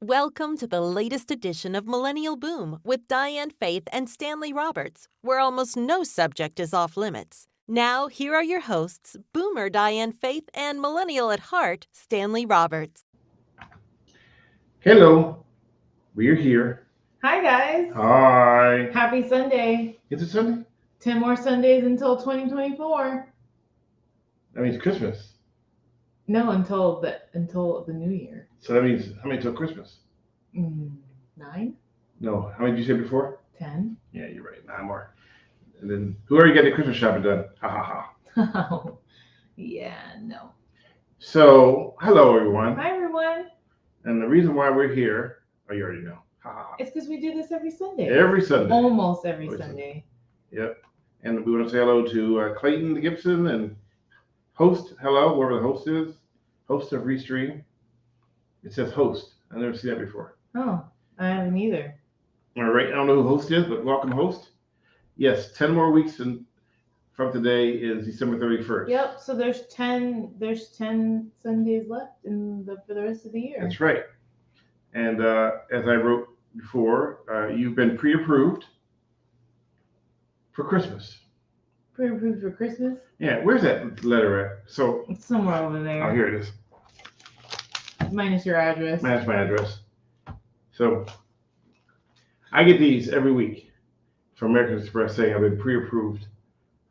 Welcome to the latest edition of Millennial Boom with Diane Faith and Stanley Roberts, where almost no subject is off limits. Now, here are your hosts, Boomer Diane Faith and Millennial at Heart, Stanley Roberts. Hello, we're here. Hi, guys. Hi. Happy Sunday. Is it Sunday? 10 more Sundays until 2024. That means Christmas. No, until the new year. So that means how many till Christmas? 9? No, how many did you say before? 10. Yeah, you're right. 9 more. And then who already got the Christmas shopping done? Ha ha ha. Oh, yeah, no. So, hello everyone. Hi, everyone. And the reason why we're here, oh, you already know. Ha ha ha. It's because we do this every Sunday. Every Sunday. Almost every Sunday. Yep. And we want to say hello to Clayton Gibson and host. Hello, whoever the host is. Host of Restream. It says host. I've never seen that before. Oh, I haven't either. All right, I don't know who host is, but welcome host. Yes, 10 more weeks from today is December 31st. Yep, so there's 10 Sundays left for the rest of the year. That's right. And as I wrote before, you've been pre-approved for Christmas. Pre-approved for Christmas? Yeah, where's that letter at? So It's somewhere over there. Oh, here it is. Minus your address. That's my address. So I get these every week from American Express saying I've been pre-approved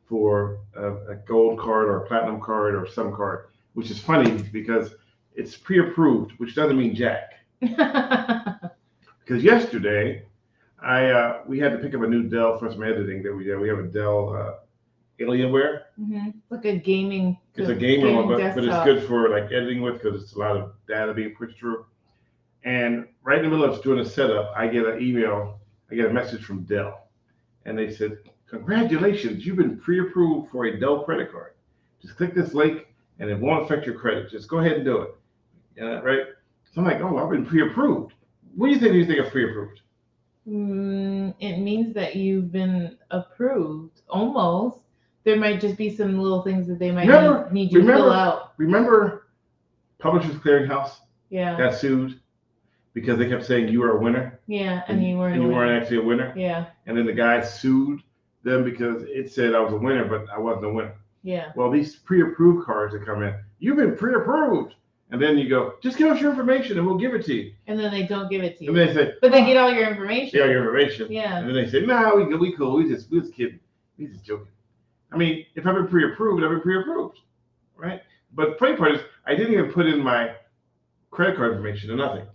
for a gold card or a platinum card or some card, which is funny because it's pre-approved, which doesn't mean jack. Because yesterday we had to pick up a new Dell for some editing that we did. We have a Dell Alienware. Mm-hmm. Like a gaming. It's a gaming one, but it's good for like editing with because it's a lot of data being pushed through. And right in the middle of doing a setup, I get a message from Dell, and they said, "Congratulations, you've been pre-approved for a Dell credit card. Just click this link, and it won't affect your credit. Just go ahead and do it." Right? So I'm like, "Oh, I've been pre-approved." What do you think when you think of pre-approved? It means that you've been approved, almost. There might just be some little things that they might need you to fill out. Remember Publishers Clearinghouse? Yeah. Got sued because they kept saying you were a winner. Yeah, and you weren't. And you weren't actually a winner. Yeah. And then the guy sued them because it said I was a winner, but I wasn't a winner. Yeah. Well, these pre-approved cards that come in, you've been pre-approved. And then you go, just give us your information and we'll give it to you. And then they don't give it to you. And they say, but they get all your information. Yeah, your information. Yeah. And then they say, no, we cool. We just kidding. We just joking. I mean, if I've been pre-approved, I've been pre-approved, right? But the funny part is, I didn't even put in my credit card information or nothing.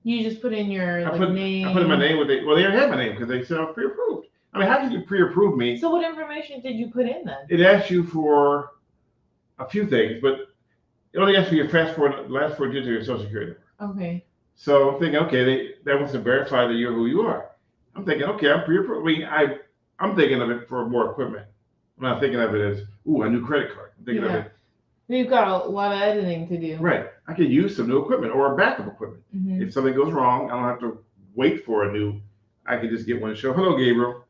You just put in your name. I put in my name. They already had my name because they said I was pre-approved. I mean, how could you pre-approve me? So what information did you put in then? It asks you for a few things, but it only asks for your last four digits of your social security number. Okay. So I'm thinking, okay, that wants to verify that you're who you are. I'm thinking, okay, I'm pre-approved. I mean, I'm thinking of it for more equipment. I'm not thinking of it as, a new credit card. I'm thinking of it. We've got a lot of editing to do. Right. I could use some new equipment or backup equipment. Mm-hmm. If something goes wrong, I don't have to wait for I could just get one to show. Hello, Gabriel.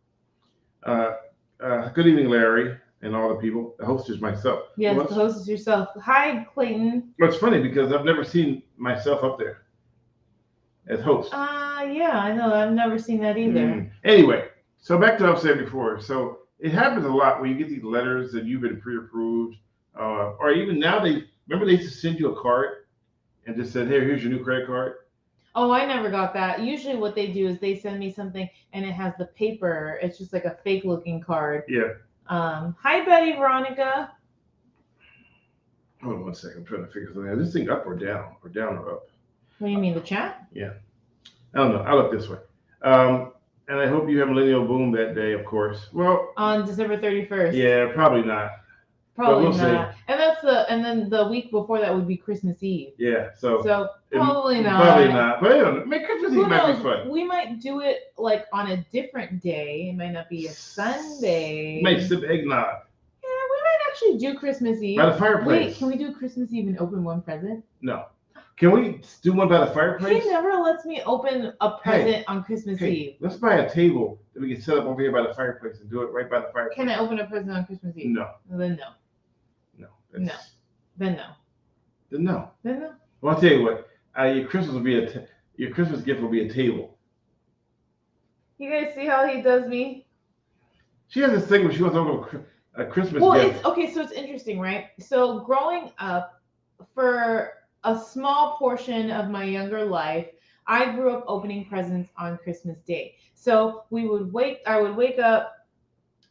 Good evening, Larry, and all the people. The host is myself. Yes, the host is yourself. Hi, Clayton. Well, it's funny because I've never seen myself up there as host. Yeah, I know. I've never seen that either. Anyway, so back to what I was saying before. So it happens a lot when you get these letters that you've been pre-approved, or even now they used to send you a card and just said, "Hey, here's your new credit card." Oh, I never got that. Usually what they do is they send me something and it has the paper. It's just like a fake looking card. Yeah. Hi, Betty Veronica. Hold on 1 second. I'm trying to figure something out. Is this thing up or down or up? What do you mean, the chat? Yeah. I don't know. I look this way. And I hope you have Millennial Boom that day, of course. Well, on December 31st. Yeah, probably not. Probably not. And then the week before that would be Christmas Eve. Yeah, so probably not. Probably not. But Christmas Eve might be fun. We might do it like on a different day. It might not be a Sunday. Might sip eggnog. Yeah, we might actually do Christmas Eve. By the fireplace. Wait, can we do Christmas Eve and open one present? No. Can we do one by the fireplace? He never lets me open a present on Christmas Eve. Let's buy a table that we can set up over here by the fireplace and do it right by the fireplace. Can I open a present on Christmas Eve? No. Then no. No. No. Then no. Then no. Then no. Well, I'll tell you what. Your Christmas will be Your Christmas gift will be a table. You guys see how he does me? She has this thing where she wants to open a Christmas Well, gift. it's okay. So it's interesting, right? So growing up, for a small portion of my younger life, I grew up opening presents on Christmas Day. So I would wake up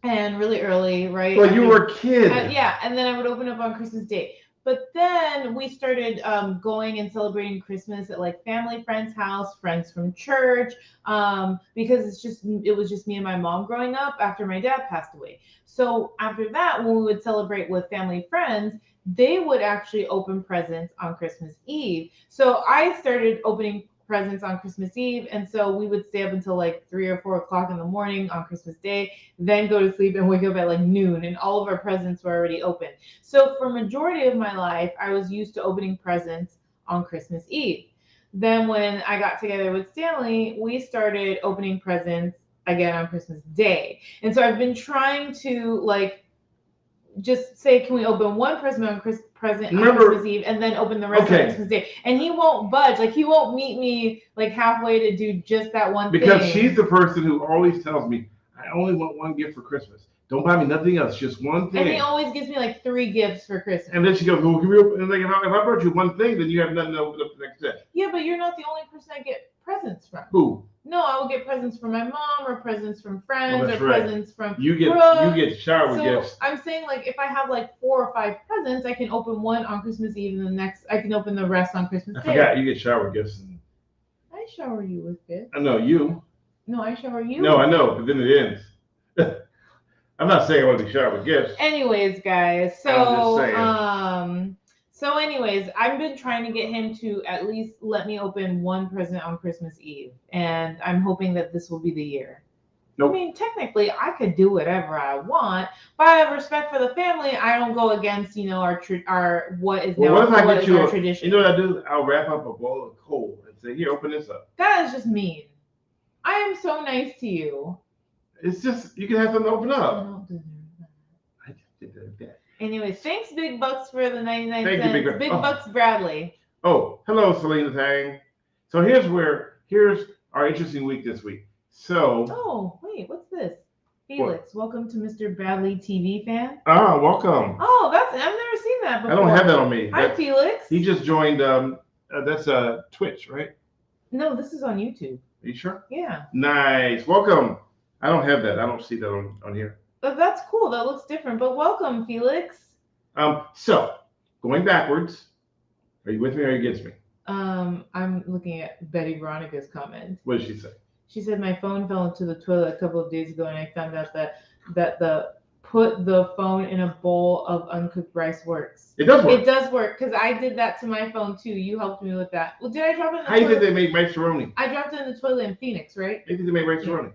and really early, right? Well, you were a kid. Yeah, and then I would open up on Christmas Day. But then we started going and celebrating Christmas at like family friends' house, friends from church, because it was just me and my mom growing up after my dad passed away. So after that, when we would celebrate with family friends, they would actually open presents on Christmas Eve. So I started opening presents on Christmas Eve, and so we would stay up until like 3 or 4 o'clock in the morning on Christmas Day, then go to sleep and wake up at like noon, and all of our presents were already open. So for majority of my life, I was used to opening presents on Christmas Eve. Then when I got together with Stanley, we started opening presents again on Christmas Day. And so I've been trying to like just say, can we open one present on Christmas Eve and then open the rest on Christmas Day? And he won't budge. Like he won't meet me like halfway to do just that one thing. Because she's the person who always tells me, I only want one gift for Christmas. Don't buy me nothing else, just one thing. And he always gives me like 3 gifts for Christmas. And then she goes, well, can we open? And like, if I brought you one thing, then you have nothing to open up the next day. Yeah, but you're not the only person I get presents from. Who? No, I will get presents from my mom, or presents from friends, or presents from you get shower gifts. I'm saying like if I have like 4 or 5 presents, I can open one on Christmas Eve, and the next I can open the rest on Christmas Day. I forgot you get shower gifts. I shower you with gifts. I know you. No, I shower you. No, I know, but then it ends. I'm not saying I want to be showered with gifts. Anyways, guys, so I'm just saying. anyways, I've been trying to get him to at least let me open one present on Christmas Eve, and I'm hoping that this will be the year. Nope. I mean, technically, I could do whatever I want, but I have respect for the family. I don't go against, our what is now our tradition. You know what I do? I'll wrap up a bowl of coal and say, "Here, open this up." That is just mean. I am so nice to you. It's just you can have something to open up. I don't deserve that. I just deserve that. Anyways, thanks Big Bucks for the 99 cents. Thank you, Big Bucks Bradley. Oh, hello, Selena Tang. So here's our interesting week this week. So. Oh, wait, what's this? Felix, welcome to Mr. Bradley TV fan. Ah, welcome. Oh, I've never seen that before. I don't have that on me. Hi, Felix. He just joined. That's Twitch, right? No, this is on YouTube. Are you sure? Yeah. Nice. Welcome. I don't have that. I don't see that on here. But that's cool. That looks different. But welcome, Felix. So going backwards. Are you with me or are you against me? I'm looking at Betty Veronica's comment. What did she say? She said my phone fell into the toilet a couple of days ago, and I found out that the put the phone in a bowl of uncooked rice works. It does work. It does work, because I did that to my phone too. You helped me with that. Well, did I drop it in the toilet? How did they make rice-a-roni? I dropped it in the toilet in Phoenix, right? Maybe they made rice-a-roni.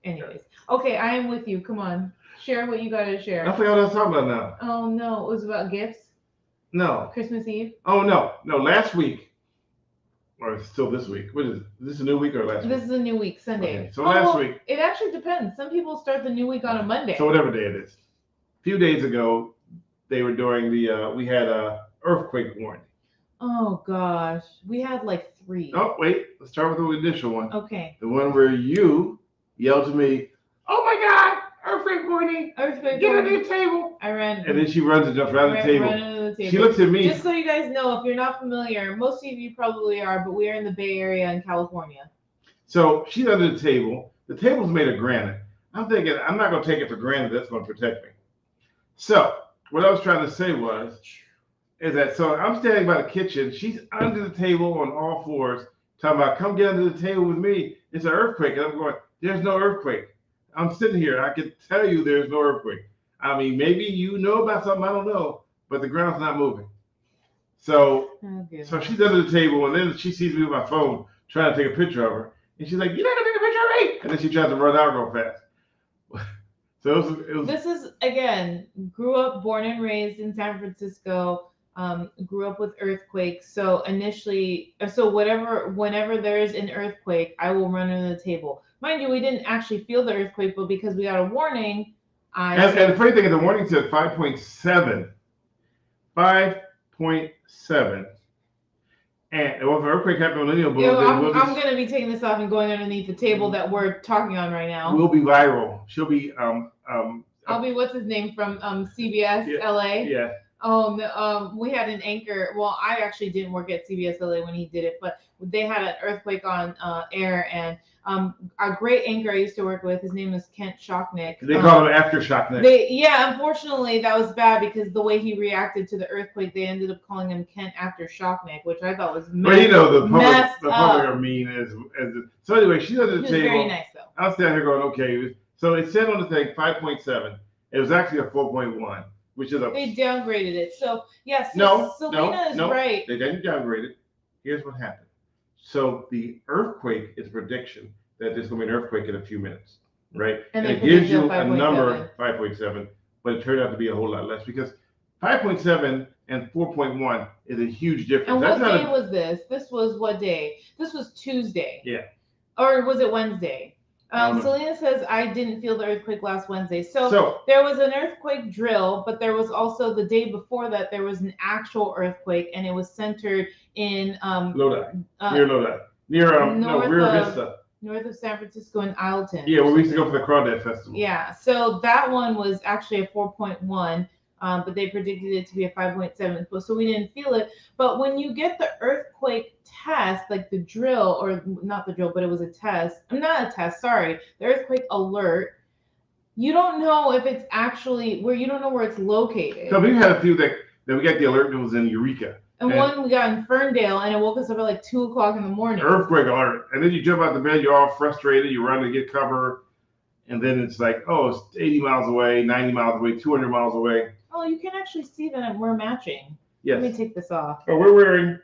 Anyways, okay, I am with you. Come on, share what you got to share. I forgot what I was talking about now. Oh no, it was about gifts. No. Christmas Eve. Oh no. Last week, or still this week. What is it? Is this a new week or last week? This is a new week, Sunday. Okay. So last week. It actually depends. Some people start the new week on a Monday. So whatever day it is. A few days ago, they were doing we had a earthquake warning. Oh gosh, we had like 3. Oh wait, let's start with the initial one. Okay. The one where you yelled to me, "Oh my God, earthquake warning! Get under the table!" I ran. And then she runs and jumps around the table. Ran under the table. She looks at me. Just so you guys know, if you're not familiar, most of you probably are, but we are in the Bay Area in California. So she's under the table. The table's made of granite. I'm thinking, I'm not going to take it for granted that's going to protect me. So what I was trying to say is that, so I'm standing by the kitchen. She's under the table on all fours, talking about, come get under the table with me. It's an earthquake. And I'm going, there's no earthquake. I'm sitting here. I can tell you there's no earthquake. I mean, maybe you know about something I don't know, but the ground's not moving. So, so she's under the table, and then she sees me with my phone trying to take a picture of her. And she's like, you're not going to take a picture of me? And then she tries to run out real fast. So it was. This is, again, grew up, born and raised in San Francisco, grew up with earthquakes. So whenever there is an earthquake, I will run under the table. Mind you, we didn't actually feel the earthquake, but because we got a warning, and the funny thing is the warning said 5.7. 5.7. And if an earthquake happened on Millennial Boom, you know, I'm going to be taking this off and going underneath the table that we're talking on right now. We'll be viral. She'll be I'll be what's his name from CBS LA. Yeah. We had an anchor. Well, I actually didn't work at CBS LA when he did it, but they had an earthquake on air, and our great anchor I used to work with, his name was Kent Shocknick. They call him Aftershocknick. Unfortunately, that was bad because the way he reacted to the earthquake, they ended up calling him Kent Aftershocknick, which I thought was messed. Well, the public are mean so anyway, she's under the table. Very nice though. I was standing here going, okay. So it said on the thing 5.7. It was actually a 4.1, which is They downgraded it. So yes. Selena is right. They didn't downgrade it. Here's what happened. So the earthquake is a prediction that there's going to be an earthquake in a few minutes, right? And it gives you a number 5.7, but it turned out to be a whole lot less because 5.7 and 4.1 is a huge difference. And what day was this? This was what day? This was Tuesday. Yeah. Or was it Wednesday? Selena says, I didn't feel the earthquake last Wednesday. So there was an earthquake drill, but there was also the day before that, there was an actual earthquake, and it was centered in Lodi. Near Lodi. Near Rio Vista. North of San Francisco and Isleton. Yeah, where we used to go for the Crawdad Festival. Yeah, so that one was actually a 4.1. But they predicted it to be a 5.7, so we didn't feel it. But when you get the earthquake test, like the drill, or not the drill, but it was a test. Not a test, sorry. The earthquake alert. You don't know if it's actually you don't know where it's located. So we had a few that we got the alert, and it was in Eureka. And one we got in Ferndale, and it woke us up at like 2 o'clock in the morning. Earthquake alert. And then you jump out the bed, you're all frustrated, you run to get cover, and then it's like, oh, it's 80 miles away, 90 miles away, 200 miles away. Oh, you can actually see that we're matching. Yes. Let me take this off. Oh, we're wearing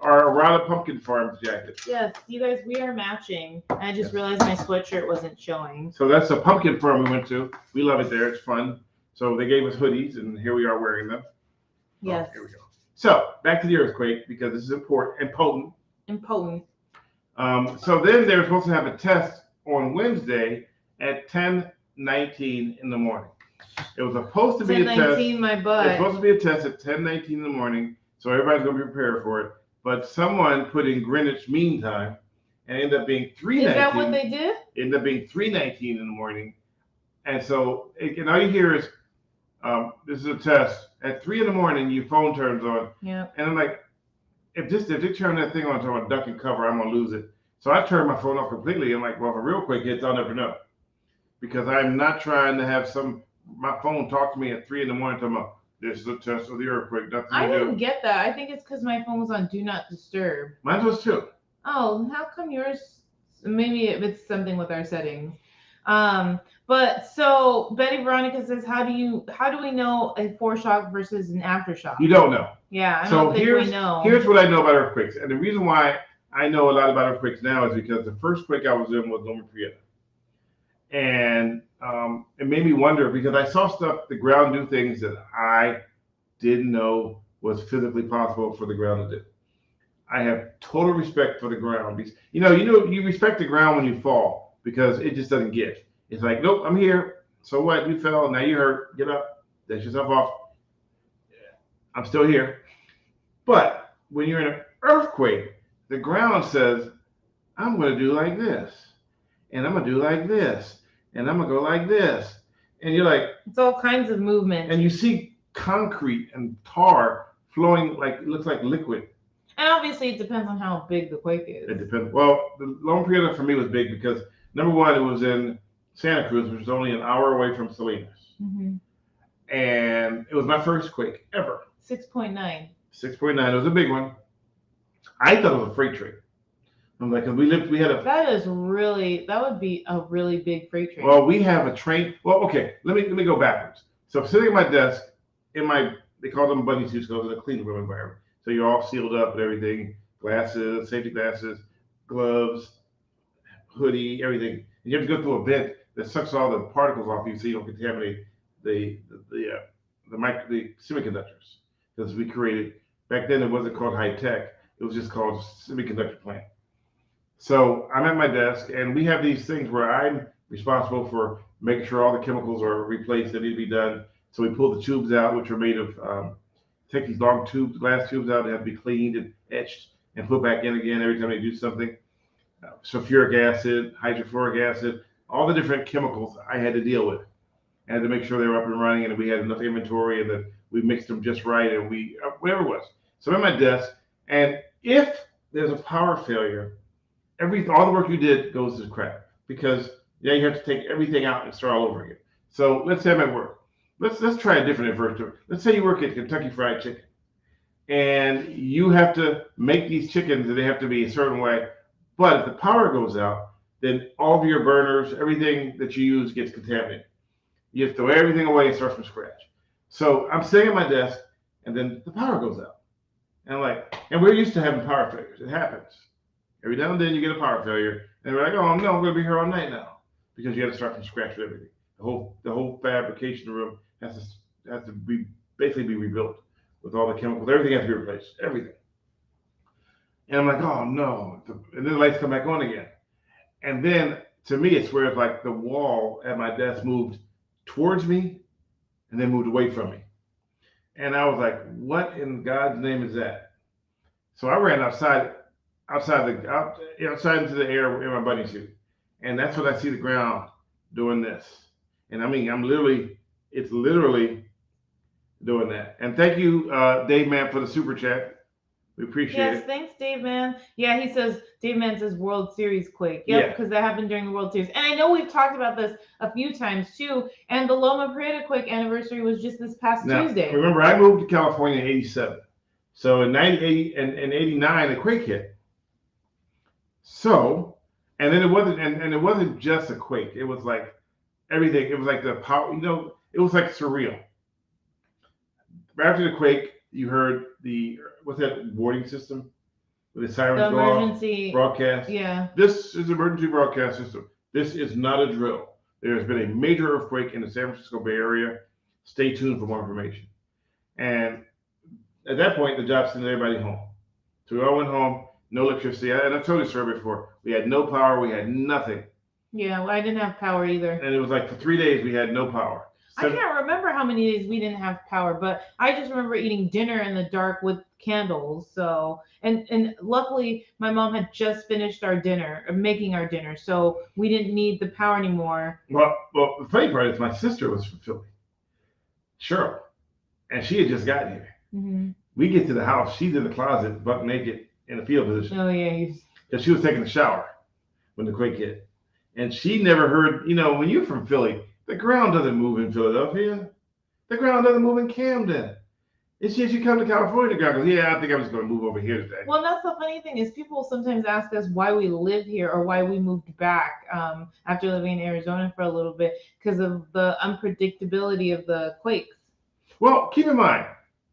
our Around the Pumpkin Farms jacket. Yes, you guys, we are matching. I just realized my sweatshirt wasn't showing. So that's a pumpkin farm we went to. We love it there. It's fun. So they gave us hoodies, and here we are wearing them. Yes. Oh, here we go. So back to the earthquake, because this is important and potent. So then they were supposed to have a test on Wednesday at 10:19 in the morning. It was supposed to be a test. 10:19, my butt. It's supposed to be a test at 10:19 in the morning, so everybody's going to be prepared for it. But someone put in Greenwich Mean Time, and it ended up being 3:19. Is that what they did? It ended up being 3:19 in the morning, and so and all you hear is, "This is a test." At 3 in the morning, your phone turns on. Yeah. And I'm like, if they turn that thing on to a duck and cover, I'm gonna lose it. So I turned my phone off completely. I'm like, well, if a real quick hits, I'll never know, because I'm not trying to have my phone talk to me at 3 in the morning talking about this is a test of the earthquake. I didn't get that. I think it's because my phone was on Do Not Disturb. Mine was too. Oh, how come yours? Maybe it's something with our settings. But so Betty Veronica says, how do we know a foreshock versus an aftershock? You don't know. Yeah, I don't think we know. Here's what I know about earthquakes, and the reason why I know a lot about earthquakes now is because the first quake I was in was Loma Prieta, and it made me wonder because I saw stuff, the ground do things that I didn't know was physically possible for the ground to do. I have total respect for the ground. You respect the ground when you fall because it just doesn't give. It's like, nope, I'm here. So what? You fell. Now you hurt. Get up. Dust yourself off. I'm still here. But when you're in an earthquake, the ground says, I'm going to do like this. And I'm going to do like this. And I'm going to go like this. And you're like. It's all kinds of movement. And you see concrete and tar flowing like, it looks like liquid. And obviously it depends on how big the quake is. It depends. Well, the Loma Prieta for me was big because, number one, it was in Santa Cruz, which was only an hour away from Salinas. Mm-hmm. And it was my first quake ever. 6.9. 6.9. It was a big one. I thought it was a freight train. I'm like, we had a. That would be a really big freight train. Well, we have a train. Well, okay, let me go backwards. So I'm sitting at my desk, they call them bunny suits because it's a clean room environment. So you're all sealed up and everything, glasses, safety glasses, gloves, hoodie, everything. And you have to go through a vent that sucks all the particles off you so you don't contaminate the semiconductors. Because we created, back then it wasn't called high tech, it was just called semiconductor plant. So I'm at my desk and we have these things where I'm responsible for making sure all the chemicals are replaced that need to be done. So we pull the tubes out, which are made of, take these long tubes, glass tubes out, they have to be cleaned and etched. and put back in again every time they do something. Sulfuric acid, hydrofluoric acid, all the different chemicals I had to deal with. I had to make sure they were up and running and we had enough inventory and that we mixed them just right and we, whatever it was. So I'm at my desk, and if there's a power failure, all the work you did goes to crap because you have to take everything out and start all over again. So let's say I'm at work. Let's try a different inversion. Let's say you work at Kentucky Fried Chicken and you have to make these chickens and they have to be a certain way. But if the power goes out, then all of your burners, everything that you use gets contaminated. You have to throw everything away and start from scratch. So I'm sitting at my desk and then the power goes out. And I'm like, and we're used to having power failures. It happens. Every now and then you get a power failure and we're like, oh no, I'm going to be here all night now because you got to start from scratch with everything. The whole fabrication room has to be basically be rebuilt with all the chemicals. Everything has to be replaced. Everything. And I'm like, oh no. And then the lights come back on again. And then to me, it's where it's like the wall at my desk moved towards me and then moved away from me. And I was like, what in God's name is that? So I ran outside into the air in my bunny suit. And that's when I see the ground doing this. And I mean, it's literally doing that. And thank you, Dave Man, for the super chat. We appreciate it. Yes, thanks, Dave Man. Yeah, Dave Man says World Series quake. Yep, because that happened during the World Series. And I know we've talked about this a few times too. And the Loma Prieta quake anniversary was just this past Tuesday. Remember, I moved to California in '87. So in '98 and '89, the quake hit. So, and then it wasn't just a quake. It was like everything. It was like the power. It was like surreal. After the quake, you heard what's that warning system? With the sirens go off, emergency broadcast. Yeah. This is emergency broadcast system. This is not a drill. There has been a major earthquake in the San Francisco Bay Area. Stay tuned for more information. And at that point, the job sent everybody home. So we all went home, no electricity. And I told you this story before. We had no power. We had nothing. Yeah, well, I didn't have power either. And it was like for 3 days we had no power. I can't remember how many days we didn't have power, but I just remember eating dinner in the dark with candles. So, and luckily my mom had just finished making our dinner, so we didn't need the power anymore. Well, the funny part is my sister was from Philly, Cheryl, and she had just gotten here. Mm-hmm. We get to the house, she's in the closet, buck naked in the fetal position. Oh yeah, because she was taking a shower when the quake hit, and she never heard. When you're from Philly. The ground doesn't move in Philadelphia. The ground doesn't move in Camden. It's just you come to California, the ground goes, yeah, I think I'm just going to move over here today. Well, that's the funny thing is people sometimes ask us why we live here or why we moved back after living in Arizona for a little bit because of the unpredictability of the quakes. Well, keep in mind,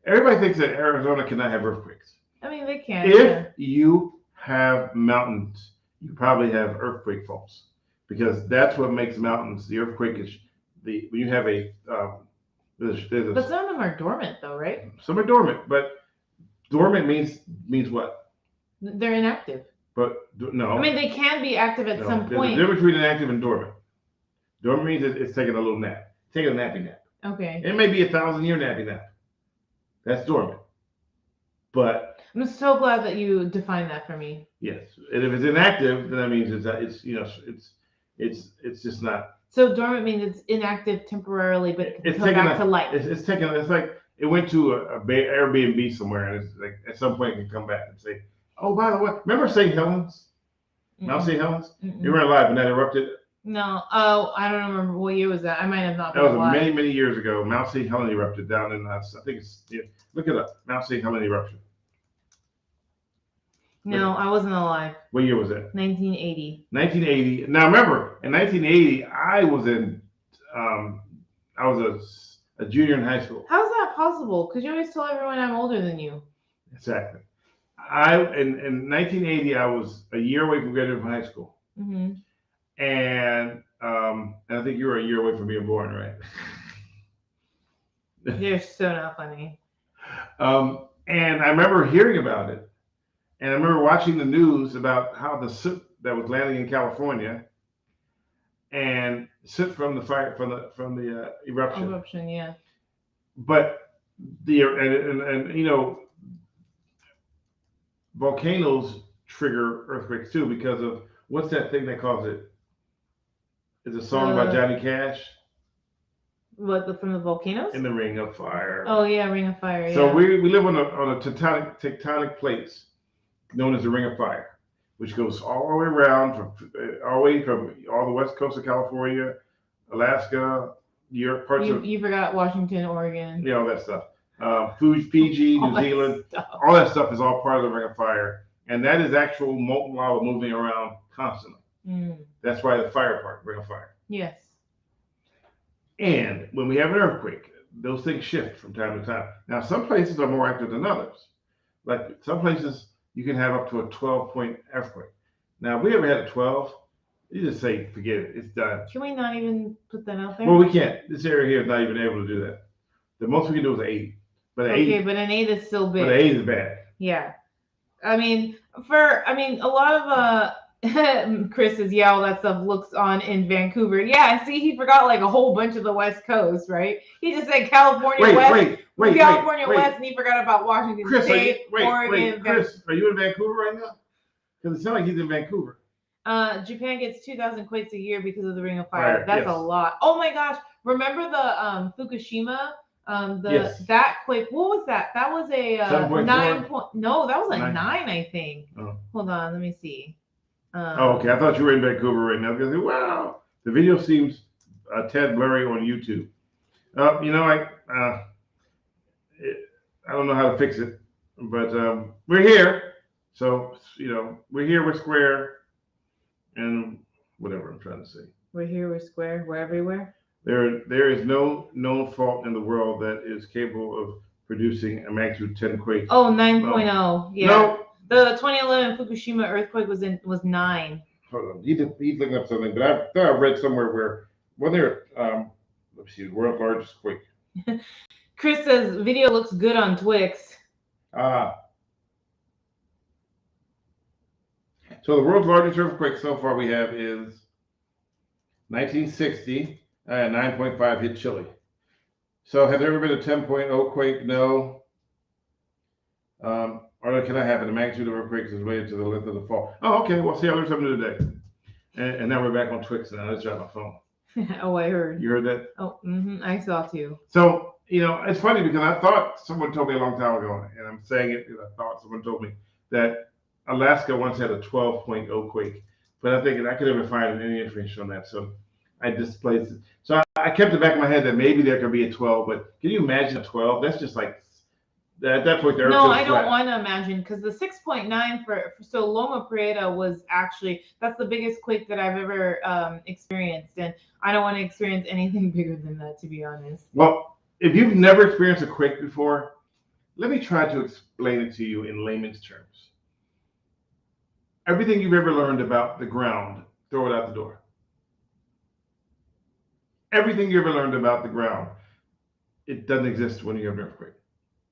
everybody thinks that Arizona cannot have earthquakes. I mean, they can. If you have mountains, you probably have earthquake faults. Because that's what makes mountains. The earthquake is when you have but some of them are dormant, though, right? Some are dormant, but dormant means what? They're inactive. But no. I mean, they can be active at some point. There's a difference between inactive and dormant. Dormant means it's taking a little nap, taking a nappy nap. Okay. It may be 1,000-year nappy nap. That's dormant. But I'm so glad that you defined that for me. Yes, and if it's inactive, then that means it's just not. So dormant means it's inactive temporarily, but it can come back to life. It's like it went to a Airbnb somewhere, and it's like at some point it can come back and say, "Oh, by the way, remember St. Helens? Mount St. Helens? You weren't alive when that erupted." No. Oh, I don't remember what year was that. I might have not been alive. That was many years ago. Mount St. Helens erupted down in I think it's look it up. Mount St. Helens eruption. No, I wasn't alive. What year was that? 1980. 1980. Now remember, in 1980, I was a junior in high school. How is that possible? Because you always tell everyone I'm older than you. Exactly. In 1980, I was a year away from graduating from high school. Mm-hmm. And I think you were a year away from being born, right? You're so not funny. And I remember hearing about it. And I remember watching the news about how the soot that was landing in California and soot from the fire from the eruption. Eruption, yeah. But volcanoes trigger earthquakes too because of what's that thing that causes it? It's a song by Johnny Cash. What, from the volcanoes? In the Ring of Fire. Oh yeah, Ring of Fire. So yeah. we live on a tectonic plates known as the Ring of Fire, which goes all the way around from all the west coast of California, Alaska, Europe, parts of. You forgot Washington, Oregon. Yeah, all that stuff. Fiji, New Zealand, all that stuff is all part of the Ring of Fire, and that is actual molten lava moving around constantly. That's why the fire part, Ring of Fire. Yes. And when we have an earthquake, those things shift from time to time. Now, some places are more active than others. Like some places, you can have up to a 12-point earthquake. Now, if we ever had a 12, you just say, forget it, it's done. Can we not even put that out there? Well, we can't. This area here is not even able to do that. The most we can do is an 8. But an 8, but an 8 is still big. But an 8 is bad. Yeah. I mean, a lot of Chris says, yeah, all that stuff looks on in Vancouver. Yeah, see, he forgot like a whole bunch of the West Coast, right? He just said California West, West, and he forgot about Washington State, Oregon. Chris, are you in Vancouver right now? Because it sounds like he's in Vancouver. Japan gets 2,000 quakes a year because of the Ring of Fire. That's a lot. Oh my gosh! Remember the Fukushima? That quake. What was that? That was a 9 point. No, that was a 9, I think. Oh. Hold on, let me see. Okay. I thought you were in Vancouver right now. Because wow, the video seems a tad blurry on YouTube. I don't know how to fix it, but we're here. So we're here. We're square, and whatever I'm trying to say. We're here. We're square. We're everywhere. There is no known fault in the world that is capable of producing a magnitude 10 quake. Oh, 9.0. Yeah. No. The 2011 Fukushima earthquake was 9. Hold on. He's looking up something, but I thought I read somewhere when they're let's see, the world's largest quake. Chris says video looks good on Twix. So the world's largest earthquake so far we have is 1960. 9.5 hit Chile. So have there ever been a 10.0 quake? No. Or can I have it? The magnitude of earthquakes is related to the length of the fall. Oh, okay. Well, see, I learned something new today. And now we're back on Twix now. Let's try my phone. Oh, I heard. You heard that? Oh, I saw too. So, it's funny because I thought someone told me a long time ago, and I'm saying it because I thought someone told me that Alaska once had a 12.0 quake. But I think I could never find any information on that. So I displaced it. So I kept it back in my head that maybe there could be a 12, but can you imagine a 12? That's just like, at that point, the earth. No, I don't want to imagine, because the 6.9 so Loma Prieta was actually, that's the biggest quake that I've ever experienced, and I don't want to experience anything bigger than that, to be honest. Well, if you've never experienced a quake before, let me try to explain it to you in layman's terms. Everything you've ever learned about the ground, throw it out the door. Everything you ever learned about the ground, it doesn't exist when you have an earthquake.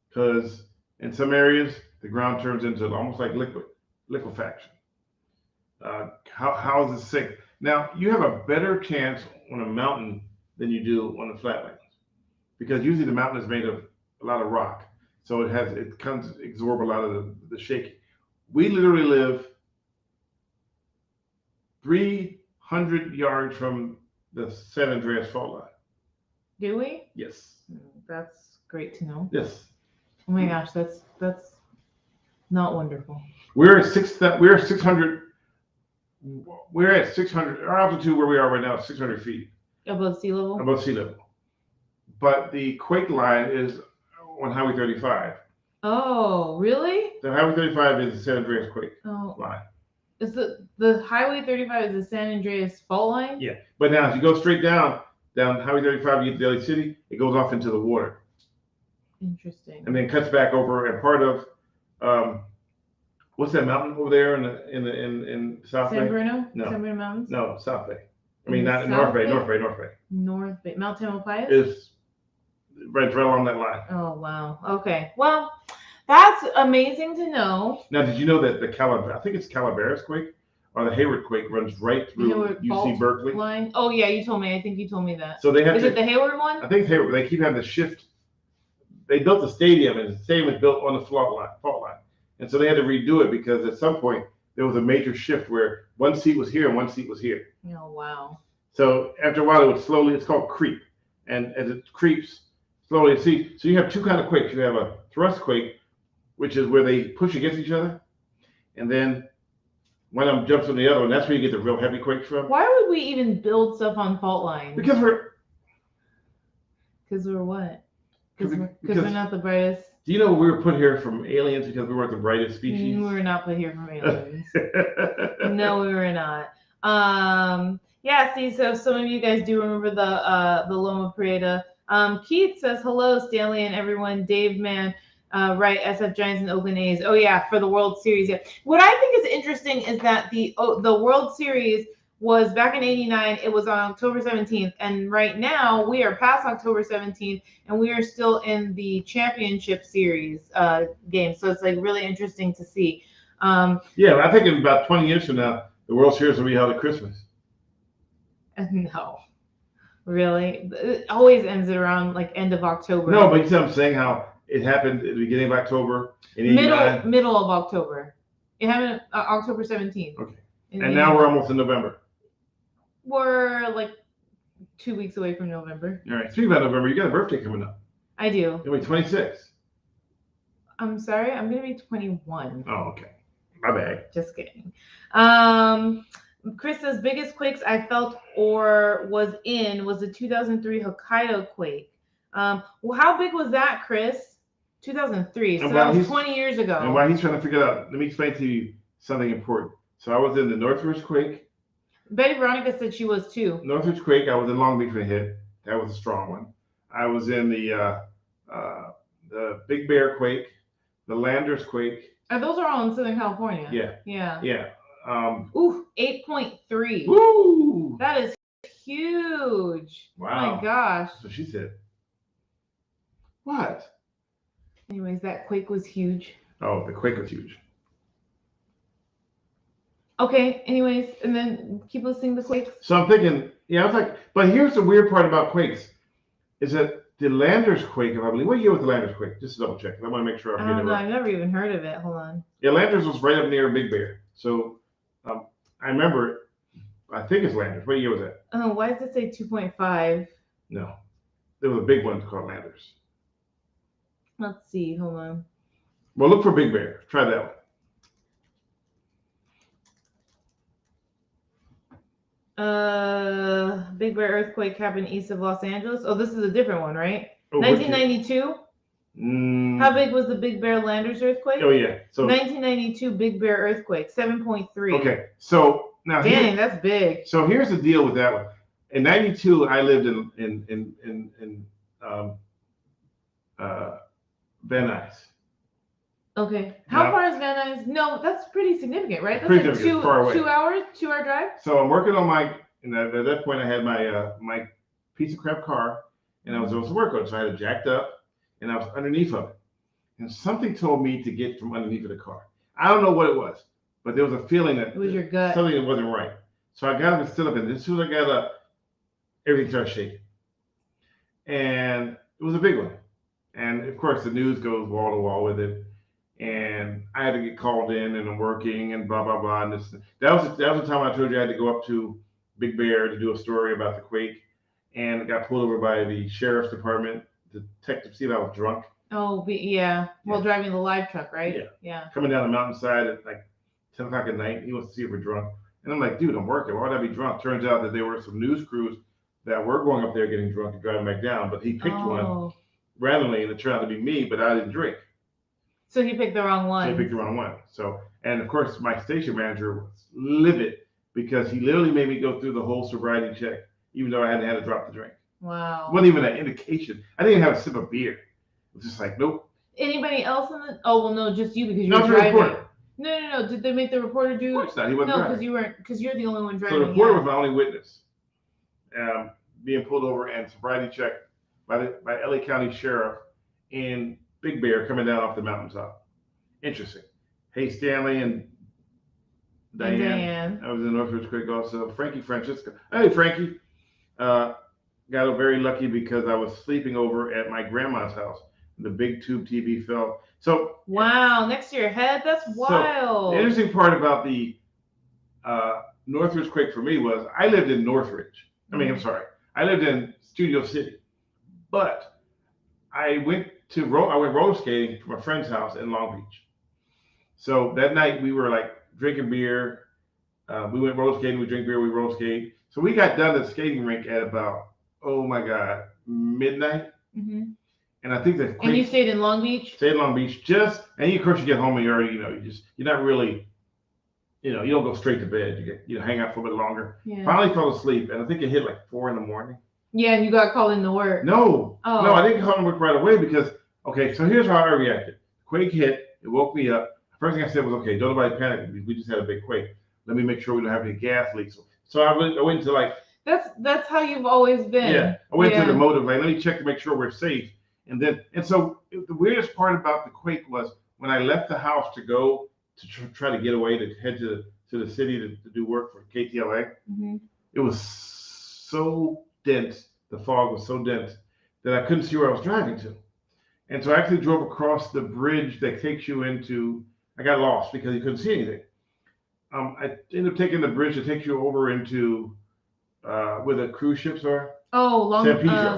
Because in some areas, the ground turns into almost like liquefaction. How is it sink? Now, you have a better chance on a mountain than you do on the flatlands. Because usually the mountain is made of a lot of rock. So it comes absorb a lot of the shaking. We literally live 300 yards from the San Andreas fault line. Do we? Yes. That's great to know. Yes. Oh my gosh, that's not wonderful. We're at 600. We're at 600. Our altitude where we are right now is 600 feet above sea level. Above sea level. But the quake line is on Highway 35. Oh, really? The Highway 35 is the San Andreas quake line. Is the Highway 35 is the San Andreas fault line? Yeah, but now if you go straight down Highway 35, you get to Daly City. It goes off into the water. Interesting. And then cuts back over and part of what's that mountain over there in South Bay? San Bruno? No. San Bruno Mountains? No, South Bay. I mean, not North Bay. North Bay. Mount Tamalpais? Is right along that line. Oh, wow. Okay. Well, that's amazing to know. Now, did you know that I think it's Calaveras quake or the Hayward quake runs right through UC Berkeley? Line? Oh, yeah, you told me. I think you told me that. So they have Is it the Hayward one? I think it's Hayward. They keep having to shift. They built the stadium, and the stadium is built on the fault line. And so they had to redo it because at some point there was a major shift where one seat was here and one seat was here. Oh, wow. So after a while, it would slowly, it's called creep. And as it creeps slowly, so you have two kind of quakes. You have a thrust quake, which is where they push against each other. And then one of them jumps on the other one. That's where you get the real heavy quakes from. Why would we even build stuff on fault lines? Because we're what? Because we're not the brightest. Do you know we were put here from aliens because we weren't the brightest species? We were not put here from aliens. No, we were not. Yeah, see, so some of you guys do remember the Loma Prieta. Keith says, hello, Stanley and everyone. Dave, man, right, SF Giants and Oakland A's. Oh, yeah, for the World Series. Yeah. What I think is interesting is that the World Series was back in '89. It was on October 17th. And right now, we are past October 17th, and we are still in the championship series game. So it's like really interesting to see. Yeah, I think in about 20 years from now, the World Series will be held at Christmas. No, really? It always ends around like end of October. No, but you see what I'm saying, how it happened at the beginning of October in '89? Middle of October. It happened October 17th. Okay. And now we're almost in November. We're like 2 weeks away from November. All right. Speaking about November, you got a birthday coming up. I do. You'll be 26. I'm sorry, I'm gonna be 21. Oh, okay. My bad. Just kidding. Chris says biggest quakes I felt or was in was the 2003 Hokkaido quake. Well, how big was that, Chris? 2003. So that was 20 years ago. And while he's trying to figure it out, let me explain to you something important. So I was in the Northridge quake. Betty Veronica said she was too. Northridge quake. I was in Long Beach when it hit. That was a strong one. I was in the Big Bear quake, the Landers quake. Those are all in Southern California. Yeah. Yeah. Yeah. 8.3. Woo! That is huge. Wow. Oh my gosh. So she said, what? Anyways, that quake was huge. Oh, the quake was huge. Okay, anyways, and then keep listening to quakes. So I'm thinking, I was like, but here's the weird part about quakes, is that the Landers quake, I believe, what year was the Landers quake? Just to double check. I want to make sure I'm getting it right. I've never even heard of it. Hold on. Yeah, Landers was right up near Big Bear. So I remember it. I think it's Landers. What year was that? Oh, why does it say 2.5? No. There was a big one called Landers. Let's see. Hold on. Well, look for Big Bear. Try that one. Big Bear earthquake happened east of Los Angeles. Oh, this is a different one, right? 1992. How big was the Big Bear Landers earthquake? Oh yeah. So 1992 Big Bear earthquake, 7.3. Okay. So now dang, that's big. So here's the deal with that one. In '92, I lived in Van Nuys. Okay. How far is Van Nuys? No, that's pretty significant, right? That's pretty like significant. Far away. 2 hours, 2 hour drive. So I'm working on my. And at that point, I had my piece of crap car, and I was supposed to work on it. So I had it jacked up, and I was underneath of it. And something told me to get from underneath of the car. I don't know what it was, but there was a feeling that it was your gut. Something that wasn't right. So I got up and stood up, and as soon as I got up, everything started shaking. And it was a big one. And of course, the news goes wall to wall with it. And I had to get called in, and I'm working, and blah blah blah. And this that was the time I told you I had to go up to Big Bear to do a story about the quake, and got pulled over by the sheriff's department. The detective see if I was drunk. Oh, yeah. Well, driving the live truck, right? Yeah. Coming down the mountainside at like 10 o'clock at night. He wants to see if we're drunk. And I'm like, dude, I'm working. Why would I be drunk? Turns out that there were some news crews that were going up there getting drunk and driving back down. But he picked one randomly, and it turned out to be me, but I didn't drink. So he picked the wrong one. So he picked the wrong one. So, and of course, my station manager was livid, because he literally made me go through the whole sobriety check, even though I hadn't had to drop the drink. Wow. It wasn't even an indication. I didn't even have a sip of beer. It was just like, nope. Anybody else in the? Oh well, no, just you because you're driving. No. Did they make the reporter do? Of course not. He wasn't driving. No, because you're the only one driving. So the reporter was my only witness, being pulled over and sobriety checked by LA County Sheriff in Big Bear coming down off the mountaintop. Interesting. Hey, Stanley and Diane. I was in Northridge quake also. Frankie Francisco. Hey, Frankie. Got very lucky because I was sleeping over at my grandma's house. The big tube TV fell. So wow, next to your head? That's wild. So the interesting part about the Northridge quake for me was I lived in Northridge. I lived in Studio City, but I went roller skating from a friend's house in Long Beach. So that night we were like drinking beer. We went roller skating. We drink beer. We roller skate. So we got done at the skating rink at about midnight. Mm-hmm. And I think that. And you stayed in Long Beach. Stayed in Long Beach. And of course you get home and you're already you're not really. You don't go straight to bed. You hang out for a bit longer. Yeah. Finally fell asleep, and I think it hit like 4 a.m. Yeah, and you got called into work. No, I didn't call in work right away because so here's how I reacted. Quake hit. It woke me up. First thing I said was, okay, don't nobody panic. We just had a big quake. Let me make sure we don't have any gas leaks. So I went to like. That's how you've always been. Yeah, I went to the motive. Like, let me check to make sure we're safe. And so the weirdest part about the quake was when I left the house to go to try to get away to head to the city to do work for KTLA. Mm-hmm. It was so dense. The fog was so dense that I couldn't see where I was driving to. And so I actually drove across the bridge that takes you into. I got lost because you couldn't see anything. I ended up taking the bridge that takes you over into where the cruise ships are. Oh,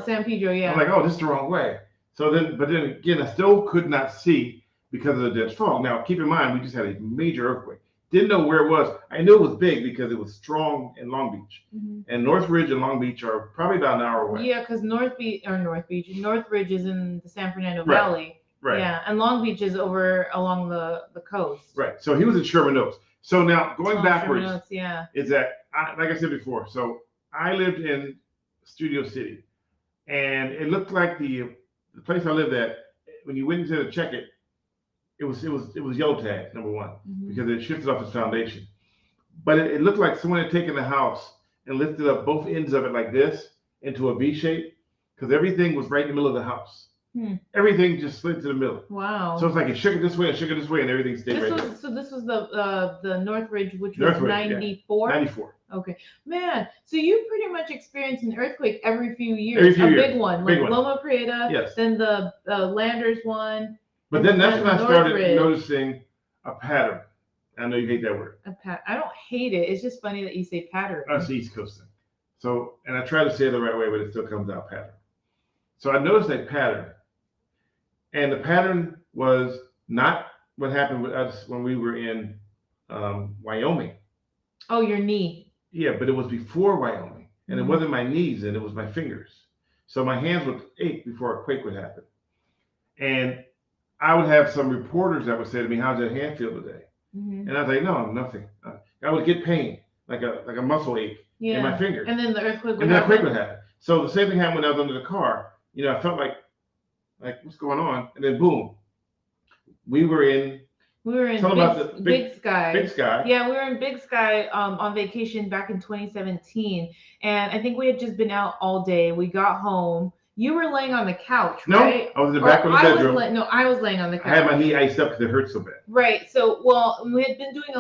San Pedro, yeah. I'm like, oh, this is the wrong way. But then again, I still could not see because of the dense fog. Now, keep in mind, we just had a major earthquake. Didn't know where it was. I knew it was big because it was strong in Long Beach. Mm-hmm. And Northridge and Long Beach are probably about an hour away. Yeah, because Northridge is in the San Fernando Valley. Right. Yeah, and Long Beach is over along the coast. Right. So he was in Sherman Oaks. So now going backwards, Oaks, yeah. is that, like I said before, so I lived in Studio City. And it looked like the place I lived at, when you went into to check it, it was yellow tag, number one, mm-hmm. because it shifted off its foundation. But it looked like someone had taken the house and lifted up both ends of it like this into a V shape, because everything was right in the middle of the house. Everything just slid to the middle. Wow. So it's like it shook it this way and shook it this way, and everything stayed right there. So this was the Northridge, which was 94? Yeah. 94. Okay. Man, so you pretty much experience an earthquake every few years. Big one, like Loma Prieta, yes. Then the Landers one. But then that's when I started noticing a pattern. I know you hate that word. I don't hate it. It's just funny that you say pattern. That's the East Coast thing. So, and I try to say it the right way, but it still comes out pattern. So I noticed that pattern. And the pattern was not what happened with us when we were in Wyoming. Oh, your knee. Yeah, but it was before Wyoming. And it wasn't my knees, and it was my fingers. So my hands would ache before a quake would happen. And I would have some reporters that would say to me, how's that hand feel today? Mm-hmm. And I was like, no, nothing. I would get pain, like a muscle ache in my fingers. And then the earthquake would happen. So the same thing happened when I was under the car. I felt like what's going on? And then boom, we were in Big Sky. Big Sky. Yeah, we were in Big Sky on vacation back in 2017. And I think we had just been out all day. We got home. You were laying on the couch, right? No, I was in the back of the bedroom. I was laying on the couch. I had my knee iced up because it hurt so bad. Right. So, we had been doing a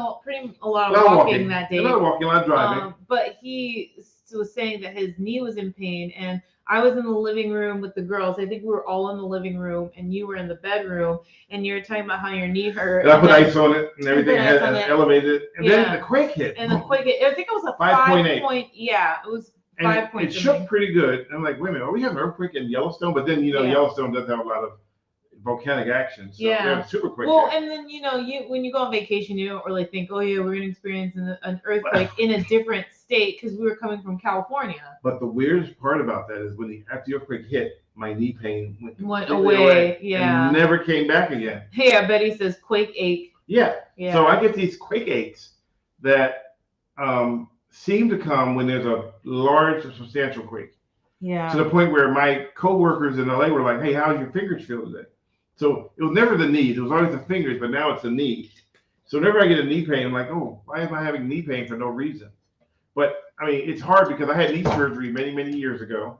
lot of walking that day. A lot of walking, a lot of driving. But he was saying that his knee was in pain, and I was in the living room with the girls. I think we were all in the living room, and you were in the bedroom, and you were talking about how your knee hurt. And I put ice on it, and everything had elevated. And then the quake hit. And the quake hit. I think it was a 5.8. Yeah, it was 5 points. It shook pretty good. And I'm like, wait a minute, are we having an earthquake in Yellowstone? But then, Yellowstone doesn't have a lot of volcanic action. So we have a super quake. Well, and then, when you go on vacation, you don't really think, oh, yeah, we're going to experience an earthquake in a different state because we were coming from California. But the weirdest part about that is after the earthquake hit, my knee pain went away. Yeah. And never came back again. Yeah, Betty says quake ache. Yeah. So I get these quake aches that seem to come when there's a large or substantial quake. Yeah. To the point where my coworkers in LA were like, hey, how's your fingers feel today? So it was never the knees. It was always the fingers, but now it's the knees. So whenever I get a knee pain, I'm like, oh, why am I having knee pain for no reason? But, it's hard because I had knee surgery many, many years ago.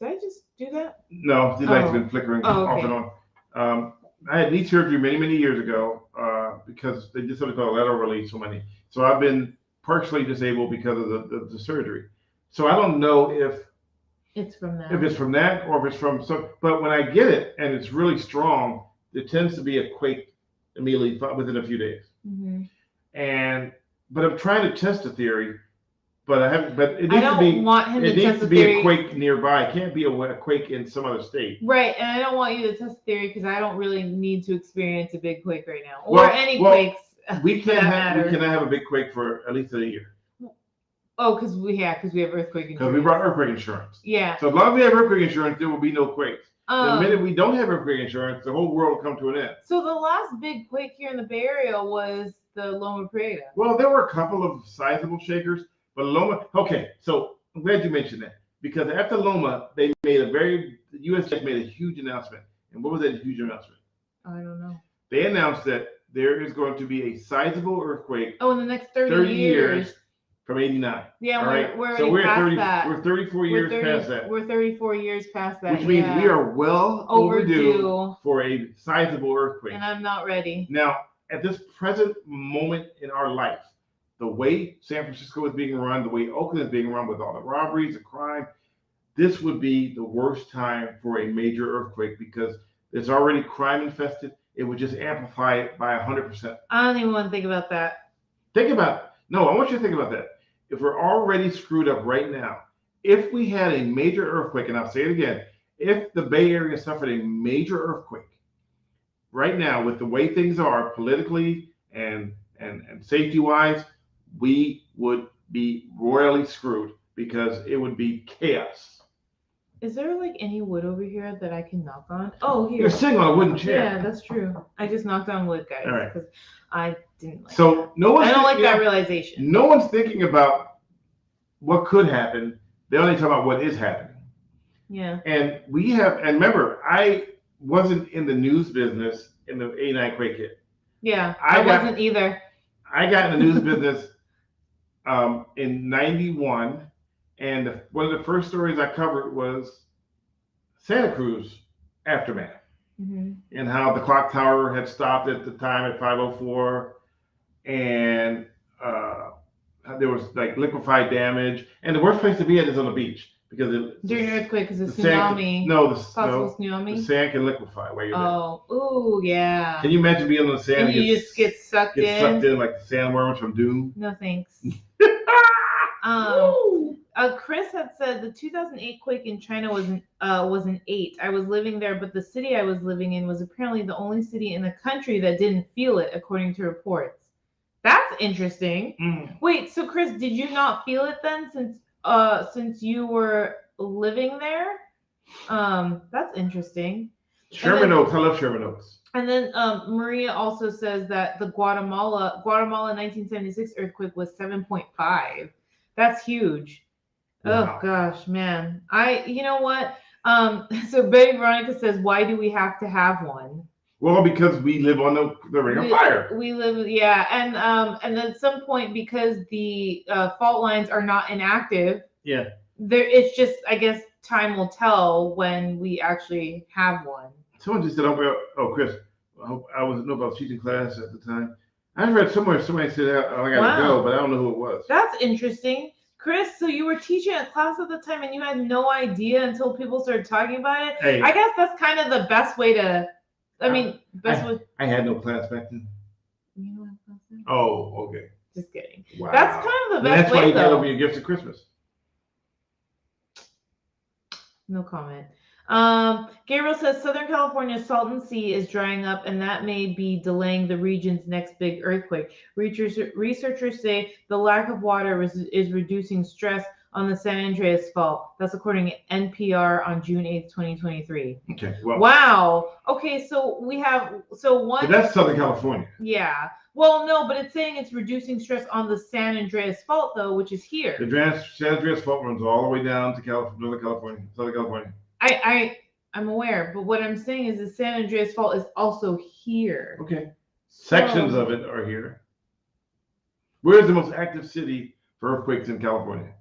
Did I just do that? No, the light's been flickering off and on. I had knee surgery many, many years ago because they did something called a lateral release on my knee. So I've been partially disabled because of the surgery. So I don't know if It's from that. If it's from that, or if it's from some, but when I get it and it's really strong, it tends to be a quake immediately within a few days. Mm-hmm. But I'm trying to test the theory, but I haven't. But it needs I don't to be. want him it to needs test to the be theory. a quake nearby. It can't be a quake in some other state. Right, and I don't want you to test the theory because I don't really need to experience a big quake right now, or any quakes. We cannot have a big quake for at least a year. Oh, because we have earthquake insurance. Because we brought earthquake insurance. Yeah. So as long as we have earthquake insurance, there will be no quakes. The minute we don't have earthquake insurance, the whole world will come to an end. So the last big quake here in the Bay Area was the Loma Prieta. Well, there were a couple of sizable shakers, but Loma. Okay, so I'm glad you mentioned that because after Loma, they made the USGS made a huge announcement. And what was that huge announcement? I don't know. They announced that there is going to be a sizable earthquake. Oh, in the next 30 years. From 89. Yeah, all right? we're so we're past 30. that. We're 34 years past that. We're 34 years past that. Which means we are well overdue for a sizable earthquake. And I'm not ready. Now, at this present moment in our life, the way San Francisco is being run, the way Oakland is being run with all the robberies, the crime, this would be the worst time for a major earthquake because it's already crime infested. It would just amplify it by 100%. I don't even want to think about that. Think about it. No, I want you to think about that. If we're already screwed up right now, if we had a major earthquake, and I'll say it again, if the Bay Area suffered a major earthquake right now with the way things are politically and safety-wise, we would be royally screwed because it would be chaos. Is there like any wood over here that I can knock on? Oh, here. You're sitting on a wooden chair. Yeah, that's true. I just knocked on wood, guys. All right. Because I didn't like so that. I don't like that realization. No one's thinking about what could happen. They only talk about what is happening. Yeah. And remember, I wasn't in the news business in the 89 quake hit. Yeah, I wasn't either. I got in the news business in 91. And one of the first stories I covered was Santa Cruz aftermath, and how the clock tower had stopped at the time at 5:04, and there was like liquefied damage. And the worst place to be at is on the beach because during an earthquake, because the tsunami. Tsunami. The sand can liquefy while you're there. Oh, yeah. Can you imagine being on the sand and you just get sucked in? Sucked in like the sandworms from Doom. No thanks. Chris had said the 2008 quake in China was an 8. I was living there, but the city I was living in was apparently the only city in the country that didn't feel it, according to reports. That's interesting. Wait, so Chris, did you not feel it then, since you were living there? That's interesting. Sherman Oaks, I love Sherman Oaks. And then Maria also says that the Guatemala 1976 earthquake was 7.5. That's huge. Wow. Oh gosh, man. You know what? So Betty Veronica says, why do we have to have one? Well, because we live on the ring of fire. We live, yeah, and at some point, because the fault lines are not inactive. Yeah. It's just, I guess, time will tell when we actually have one. Someone just said, "Oh, Chris, I know I was teaching class at the time. I read somewhere somebody said, I gotta go, but I don't know who it was." That's interesting. Chris, so you were teaching a class at the time and you had no idea until people started talking about it? Hey, I guess that's kind of the best way to, I had no class back then. You don't have class then? Oh, okay. Just kidding. Wow. That's kind of the best way, That's why you though. got over your gifts at Christmas. No comment. Gabriel says Southern California's Salton Sea is drying up, and that may be delaying the region's next big earthquake. Researchers say the lack of water is reducing stress on the San Andreas Fault. That's according to NPR on June 8th, 2023. Okay. Well, wow. Okay, so we have one. But that's Southern California. Yeah. Well, no, but it's saying it's reducing stress on the San Andreas Fault, though, which is here. The San Andreas Fault runs all the way down to Northern California, Southern California. I'm aware, but what I'm saying is the San Andreas Fault is also here. Okay. Sections of it are here. Where is the most active city for earthquakes in California?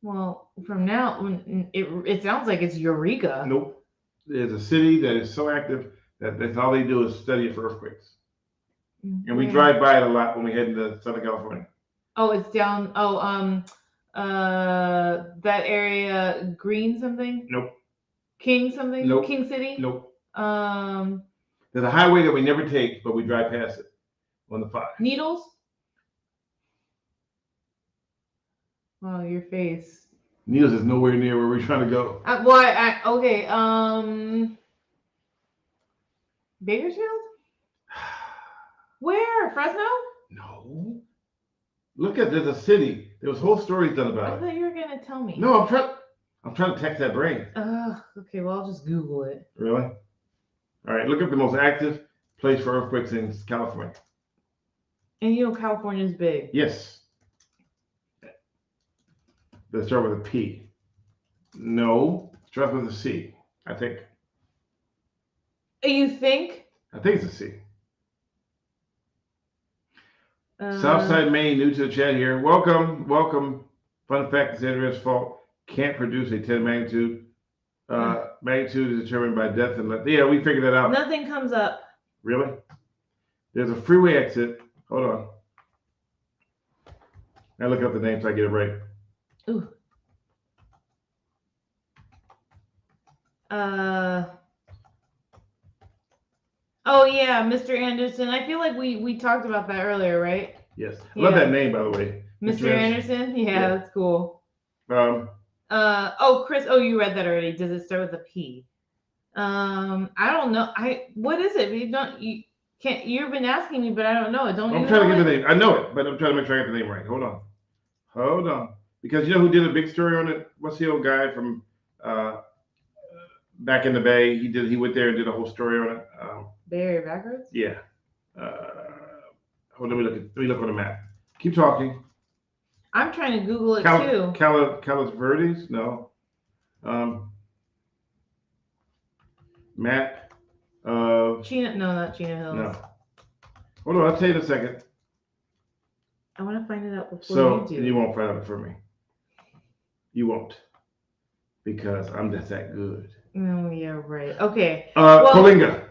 Well, from now, it sounds like it's Eureka. Nope. There's a city that is so active that that's all they do is study it for earthquakes. And we drive by it a lot when we head into Southern California. Oh, it's down. That area, Green something? Nope. King something? Nope. King City? Nope. There's a highway that we never take, but we drive past it on the 5. Needles? Wow, your face. Needles is nowhere near where we're trying to go. Okay. Bakersfield? Where? Fresno? No. Look at there's a city. There was whole stories done about it. I thought you were gonna tell me. No, I'm trying to text that brain. Okay, well I'll just Google it. Really? All right, look up the most active place for earthquakes in California. And you know California's big. Yes. Let's start with a P. No, start with a C, I think. You think? I think it's a C. Southside Maine, new to the chat here. Welcome. Fun fact, it's Andrea's fault. Can't produce a 10 magnitude. Magnitude is determined by depth and length. Yeah, we figured that out. Nothing comes up. Really? There's a freeway exit. Hold on. I look up the name so I get it right. Ooh. Oh yeah, Mr. Anderson. I feel like we talked about that earlier, right? Yes. I love that name, by the way. Mr. Anderson? Yeah, that's cool. Oh, Chris. Oh, you read that already. Does it start with a P? I don't know. What is it? You've been asking me, but I don't know it. I'm trying to get the name. I know it, but I'm trying to make sure I get the name right. Hold on. Because you know who did a big story on it? What's the old guy from back in the Bay? He went there and did a whole story on it. Bay Area Backwards? Yeah. Hold on, let me look on the map. Keep talking. I'm trying to Google it too. Calos Verdes? No. Map of Chino? No, not Chino Hills. No. Hold on, I'll tell you in a second. I want to find it out before you do. You won't find out for me. You won't, because I'm just that good. Oh yeah, right. Okay. Coalinga.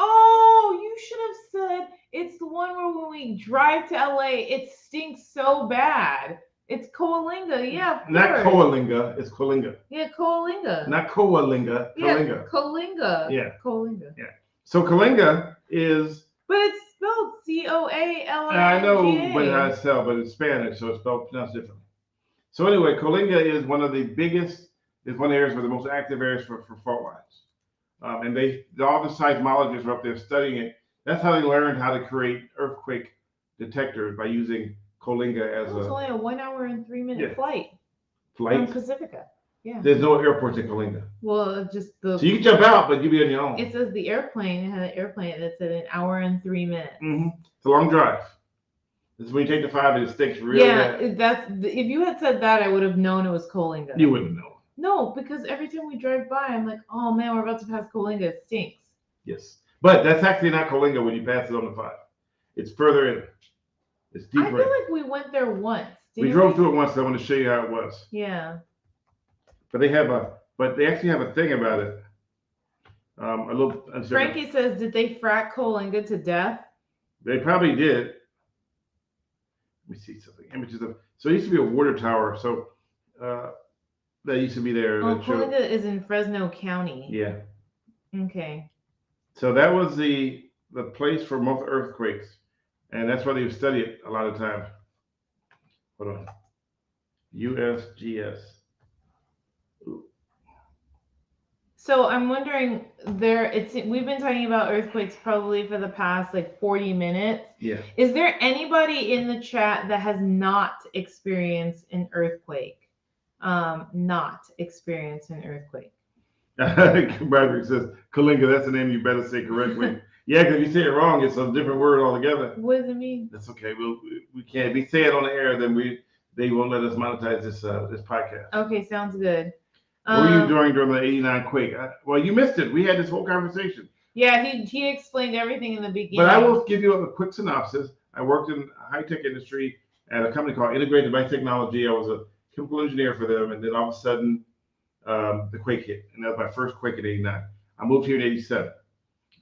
Oh, you should have said it's the one where when we drive to LA, it stinks so bad. It's Coalinga, yeah. Not Coalinga, it's Coalinga. Yeah, Coalinga. Not Coalinga, Coalinga. Yeah, Coalinga. Yeah. Coalinga. Yeah. So Coalinga is. But it's spelled Coalinga. I know, but how it's spelled, but it's Spanish, so it's spelled pronounced differently. So anyway, Coalinga is one of the biggest. Is one of the areas where the most active areas for fault lines. And all the seismologists are up there studying it. That's how they learned how to create earthquake detectors by using Coalinga as It's only a 1 hour and 3 minute flight from Pacifica. Yeah. There's no airports in Coalinga. Well, just the. So you can jump out, but you'll be on your own. It says the airplane. It had an airplane that said 1 hour and 3 minutes. Mm-hmm. It's a long drive. This is when you take the 5 and it stinks really bad. Yeah, if you had said that, I would have known it was Coalinga. You wouldn't know. No, because every time we drive by, I'm like, oh man, we're about to pass Coalinga. It stinks. Yes. But that's actually not Coalinga when you pass it on the 5. It's further in. It's deeper. I feel like we went there once. We drove through it once. So I want to show you how it was. Yeah. But they actually have a thing about it. Frankie says, did they frack Coalinga to death? They probably did. Let me see something. Images of. So it used to be a water tower. So that used to be there. Oh, Coalinga is in Fresno County. Yeah. Okay. So that was the place for most earthquakes, and that's why they study it a lot of times. Hold on. USGS. Ooh. So I'm wondering, we've been talking about earthquakes probably for the past 40 minutes. Yeah. Is there anybody in the chat that has not experienced an earthquake? Not experienced an earthquake. Broderick says, Coalinga, that's the name you better say correctly. Yeah, because if you say it wrong, it's a different word altogether. What does it mean? That's okay. We can't. If we say it on the air, then they won't let us monetize this podcast. Okay, sounds good. What were you doing during the 89 quake? Well, you missed it. We had this whole conversation. Yeah, he explained everything in the beginning. But I will give you a quick synopsis. I worked in high-tech industry at a company called Integrated Device Technology. I was a chemical engineer for them, and then all of a sudden, the quake hit, and that was my first quake in '89. I moved here in '87.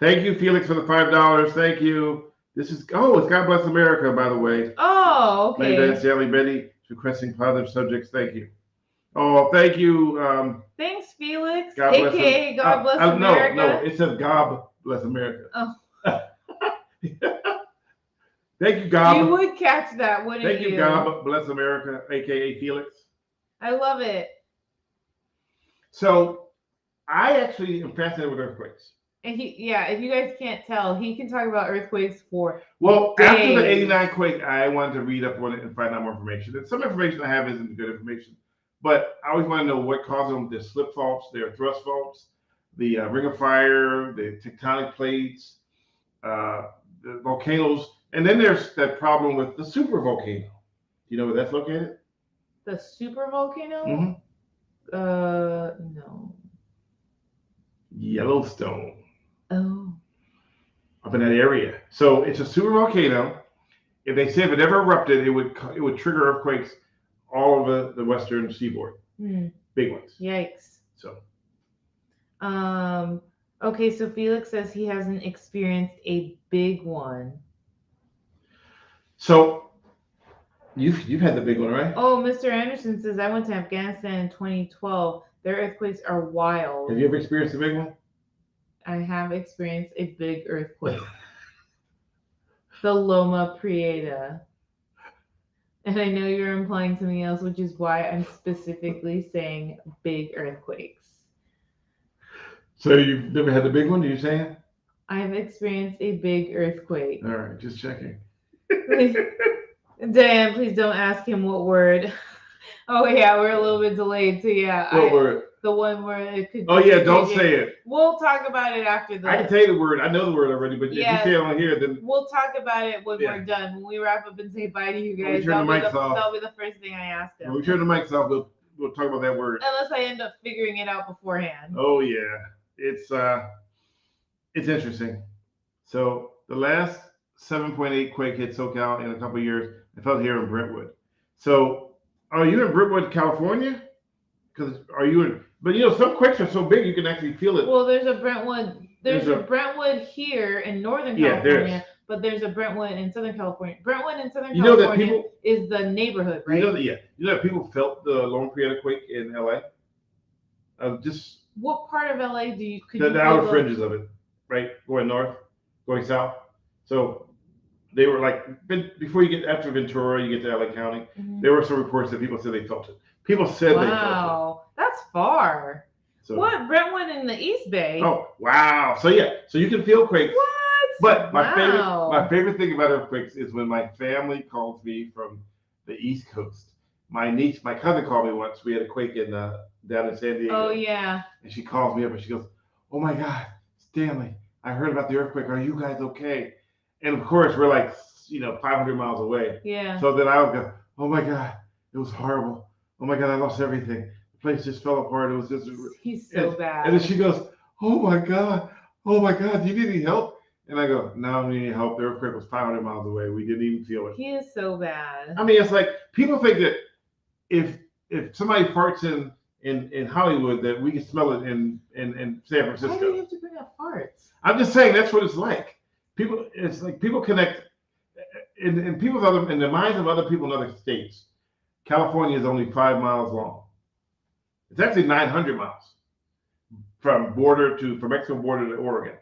Thank you, Felix, for the $5. Thank you. This is it's God Bless America, by the way. Oh, okay. Lady Stanley Betty. requesting positive subjects. Thank you. Oh, thank you. Thanks, Felix. God bless AKA God bless America. No, it says God bless America. Oh. Thank you, God. You would catch that, wouldn't you? Thank you, God bless America, AKA Felix. I love it. So I actually am fascinated with earthquakes. And if you guys can't tell, he can talk about earthquakes for days. After the 89 quake, I wanted to read up on it and find out more information. And some information I have isn't good information, but I always want to know what caused them. Their slip faults, their thrust faults, the ring of fire, the tectonic plates, the volcanoes, and then there's that problem with the super volcano. Do you know where that's located? The super volcano? Mm-hmm. No. Yellowstone. Oh. Up in that area. So it's a super volcano. If they say if it ever erupted, it would trigger earthquakes all over the western seaboard. Big ones. Yikes. So. Okay, so Felix says he hasn't experienced a big one. So you've had the big one, right? Oh, Mr. Anderson says I went to Afghanistan in 2012. Their earthquakes are wild. Have you ever experienced a big one? I have experienced a big earthquake. The Loma Prieta. And I know you're implying something else, which is why I'm specifically saying big earthquakes. So you've never had the big one, are you saying? I've experienced a big earthquake. All right, just checking. Diane, please don't ask him what word. Oh, yeah, we're a little bit delayed, so yeah. What word? The one where it could. Oh, yeah, don't say it. We'll talk about it after the. I can tell you the word. I know the word already, but if you say it on here, then. We'll talk about it when we're done. When we wrap up and say bye to you guys, that'll be the first thing I ask them. When we turn the mics off, we'll talk about that word. Unless I end up figuring it out beforehand. Oh, yeah. It's interesting. So the last 7.8 quake hit SoCal in a couple of years. I felt here in Brentwood. So are you in Brentwood, California? But some quakes are so big you can actually feel it. Well, there's a Brentwood. There's a Brentwood here in Northern California, but there's a Brentwood in Southern California. Brentwood in Southern California is the neighborhood, right? You know that people felt the Loma Prieta quake in LA? What part of LA the outer fringes of it, right? Going north, going south. So they were like, before you get after Ventura, you get to LA County. Mm-hmm. There were some reports that people said they felt it. People said they felt it. Wow, that's far. So, what? Brentwood in the East Bay? Oh, wow. So you can feel quakes. What? But my favorite thing about earthquakes is when my family calls me from the East Coast. My cousin called me once. We had a quake down in San Diego. Oh, yeah. And she calls me up and she goes, "Oh my God, Stanley, I heard about the earthquake. Are you guys okay?" And of course, we're like, 500 miles away. Yeah. So then I would go, "Oh my God, it was horrible. Oh my God, I lost everything. The place just fell apart. It was just." He's so bad. And then she goes, "Oh my God, do you need any help?" And I go, "No, I need any help. The earthquake was 500 miles away. We didn't even feel it." He is so bad. I mean, it's like people think that if somebody farts in Hollywood, that we can smell it in San Francisco. Why do you have to bring up farts? I'm just saying that's what it's like. It's like people connect in the minds of other people in other states. California is only 5 miles long. It's actually 900 miles from Mexico border to Oregon.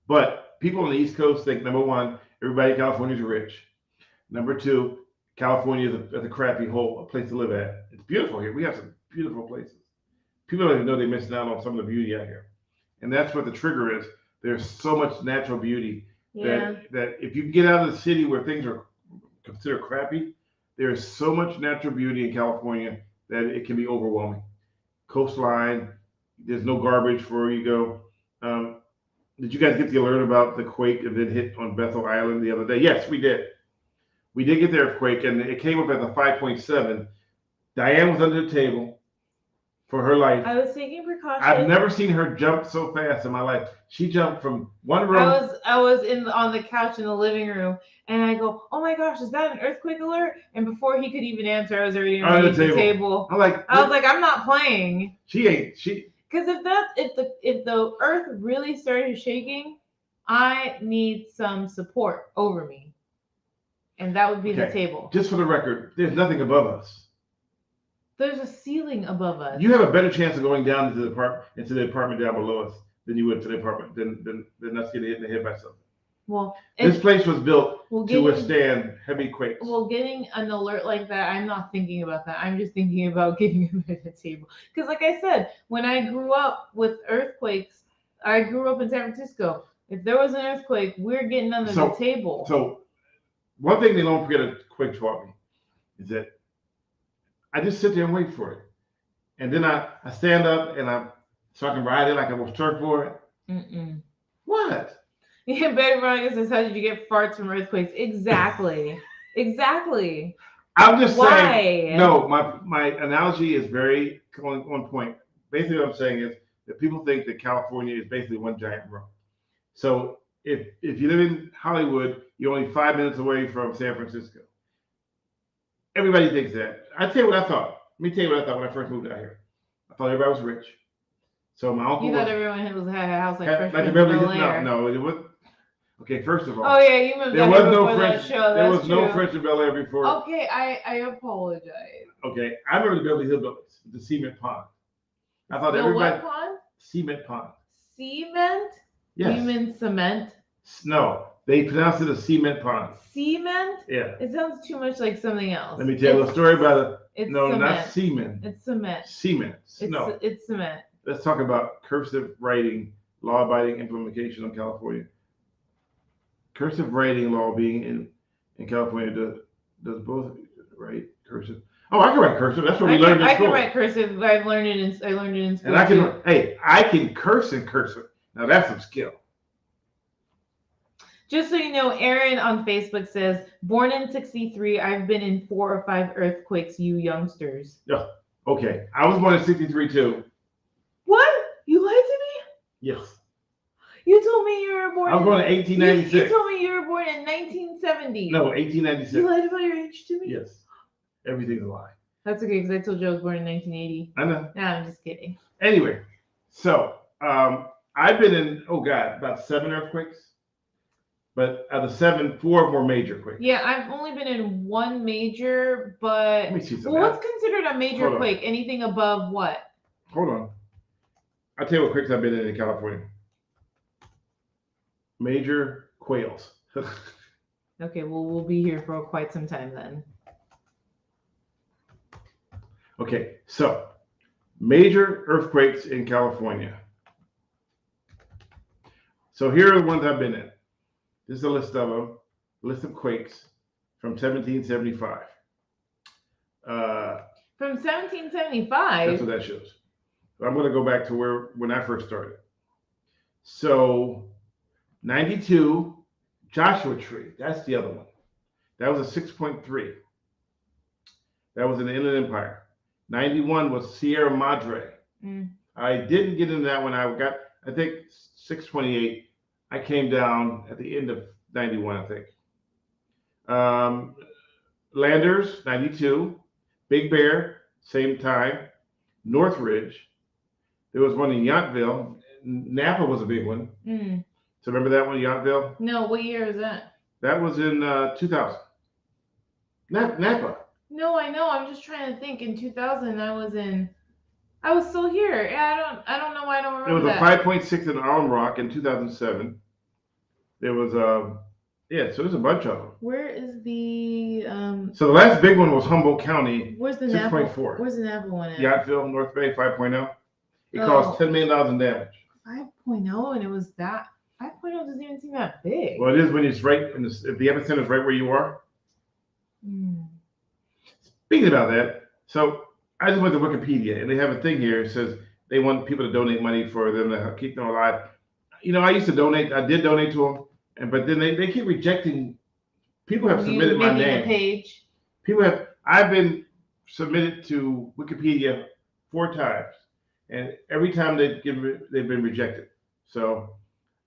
But people on the East Coast think, number one, everybody in California is rich. Number two, California is a crappy hole, a place to live at. It's beautiful here. We have some beautiful places. People don't even know they're missing out on some of the beauty out here. And that's what the trigger is. There's so much natural beauty that if you get out of the city where things are considered crappy, there's so much natural beauty in California that it can be overwhelming. Coastline, there's no garbage where you go. Did you guys get the alert about the quake that hit on Bethel Island the other day? Yes, we did. We did get the earthquake, and it came up at the 5.7. Diane was under the table for her life. I was taking precautions. I've never seen her jump so fast in my life. She jumped from one room. I was on the couch in the living room, and I go, "Oh my gosh, is that an earthquake alert?" And before he could even answer, I was already underneath the table. I was like, "I'm not playing." Because if the earth really started shaking, I need some support over me. And that would be the table. Just for the record, there's nothing above us. There's a ceiling above us. You have a better chance of going down into the apartment down below us than you would to the apartment than us getting hit in the head by something. Well, this place was built to withstand heavy quakes. Well, getting an alert like that, I'm not thinking about that. I'm just thinking about getting him at the table. Because like I said, when I grew up with earthquakes, I grew up in San Francisco. If there was an earthquake, we're getting under the table. So one thing they don't forget a quake taught me is that I just sit there and wait for it. And then I stand up and so I can ride it like I was turned for it. What? Yeah, Betty Veronica says, how did you get farts from earthquakes? Exactly. Exactly. I'm just saying. No, my analogy is very on point. Basically, what I'm saying is that people think that California is basically one giant room. So if you live in Hollywood, you're only 5 minutes away from San Francisco. Everybody thinks that. I tell you what I thought. Let me tell you what I thought when I first moved out here. I thought everybody was rich. So my uncle. You thought everyone had a house like Fresh Prince of Bel-Air. No, it was. Okay, first of all. Oh yeah, you moved out here before that show. There was no French in Bel-Air before. Okay, I apologize. Okay, I remember the Beverly Hillbillies, the cement pond. I thought everybody. What pond? Cement pond. Cement? Yes. You mean cement? No, they pronounced it a cement pond. Cement? Yeah. It sounds too much like something else. Let me tell you a story about it. No, cement. not semen. It's cement. Cement. No. It's cement. Let's talk about cursive writing, law-abiding implementation in California. Cursive writing law being in California does both right cursive. Oh, I can write cursive. That's what we learned in school. I can write cursive. I learned it in school. And I can curse in cursive. Now that's some skill. Just so you know, Aaron on Facebook says, born in 63, I've been in 4 or 5 earthquakes, you youngsters. Yeah. Okay. I was born in 63 too. What? You lied to me? Yes. You told me you were born I was born in 1896. You told me you were born in 1970. No, 1896. You lied about your age to me? Yes. Everything's a lie. That's okay, because I told you I was born in 1980. I know. Nah, I'm just kidding. Anyway, so I've been in, about 7 earthquakes. But out of the 7, 4 were major quakes. Yeah, I've only been in 1 major, but let me see something. What's considered a major quake? Anything above what? Hold on. I'll tell you what quakes I've been in California. Major quails. Okay, well, we'll be here for quite some time then. Okay, so major earthquakes in California. So here are the ones I've been in. This is a list of them, list of quakes from 1775. From 1775? That's what that shows. I'm going to go back to when I first started. So 92, Joshua Tree. That's the other one. That was a 6.3. That was in the Inland Empire. 91 was Sierra Madre. I didn't get into that one. I got, I think, 628. I came down at the end of 91, I think. Landers, 92. Big Bear, same time. Northridge. There was one in Yountville. Napa was a big one. So remember that one, Yountville? No, what year was that? That was in 2000. Napa. No, I know. I'm just trying to think. In 2000, I was still here. Yeah, I don't know why I don't remember that. There was a 5.6 in Arm Rock in 2007. There was so there's a bunch of them. Where is the So the last big one was Humboldt County. Where's the 6.4. Where's the Napa one at? Yountville, North Bay, 5.0. It caused $10 million in damage. 5.0, and it was that 5.0 doesn't even seem that big. Well, it is when it's right in the epicenter is right where you are. Speaking about that, so I just went to Wikipedia, and they have a thing here. It says they want people to donate money for them to keep them alive. You know, I used to donate. I did donate to them, but then they keep rejecting. People have submitted my name. A page. I've been submitted to Wikipedia 4 times, and every time they've been rejected. So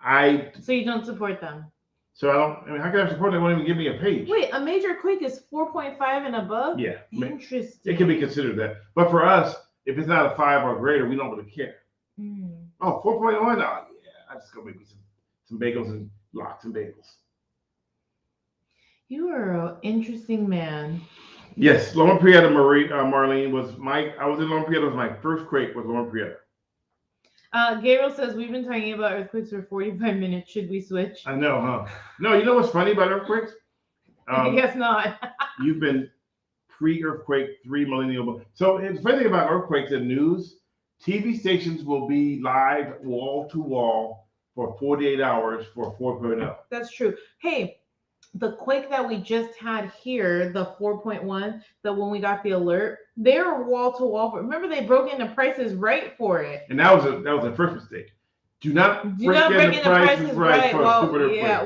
you don't support them. So how can I support them? They won't even give me a page. Wait, a major quake is 4.5 and above? Yeah. Interesting. It can be considered that. But for us, if it's not a 5 or greater, we don't really care. Oh, 4.1? Oh, yeah. I just go make me some bagels and lox and bagels. You are an interesting man. Yes, Loma Prieta, Marlene was my. I was in Loma Prieta. Was my first quake was Loma Prieta. Gabriel says we've been talking about earthquakes for 45 minutes. Should we switch? I know, huh? No, you know what's funny about earthquakes? I guess not. You've been pre-earthquake, 3 millennial boom. So it's funny thing about earthquakes and news. TV stations will be live wall to wall for 48 hours for 4.0. That's true. Hey, the quake that we just had here, the 4.1, that when we got the alert, they were wall to wall. Remember, they broke into Prices Right for it. And that was the first mistake. Do not break into Prices Right for a stupid earthquake. Yeah,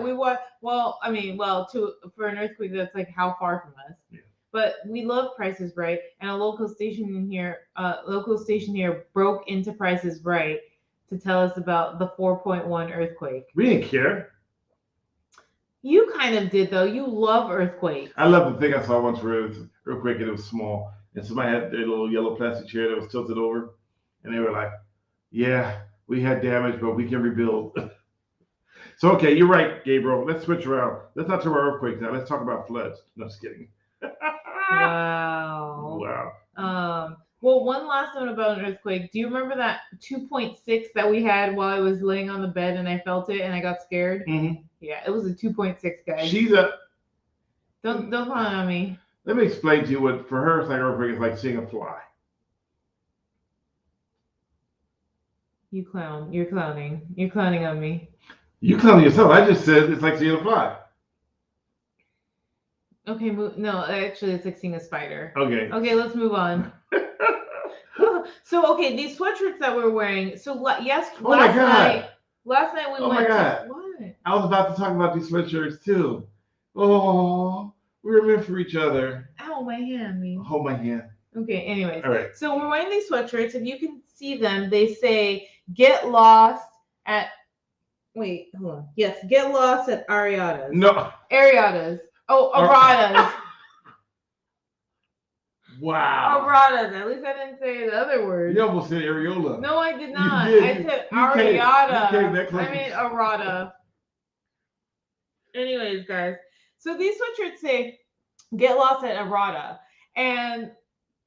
for an earthquake that's like how far from us. Yeah. But we love Prices Right, and a local station here broke into Prices Right to tell us about the 4.1 earthquake. We didn't care. You kind of did, though. You love earthquakes. I love the thing I saw once where it was an earthquake and it was small. And somebody had their little yellow plastic chair that was tilted over. And they were like, yeah, we had damage, but we can rebuild. So, okay, you're right, Gabriel. Let's switch around. Let's not talk about earthquakes now. Let's talk about floods. No, just kidding. Wow. Well, one last one about an earthquake. Do you remember that 2.6 that we had while I was laying on the bed and I felt it and I got scared? Mm-hmm. Yeah, it was a 2.6, guys. Don't clown on me. Let me explain to you what for her it's like earthquake is like seeing a fly. You clown. You're clowning. You're clowning on me. You clowning yourself. I just said it's like seeing a fly. Okay, no, actually it's like seeing a spider. Okay. Okay, let's move on. So, okay, these sweatshirts that we're wearing. So, last night we went to... What? I was about to talk about these sweatshirts too. Oh, we were meant for each other. Ow, my hand. Hold my hand. Okay, anyways. All right. So, we're wearing these sweatshirts. If you can see them, they say, get lost at... Wait, hold on. Yes, get lost at Ariada's. No. Ariada's. Oh, Arada's. Wow. Arada's. At least I didn't say the other word. You almost said areola. No, I did not. Did. I said Ariada. I mean Arada. Anyways, guys. So these sweatshirts say, get lost at Arada. And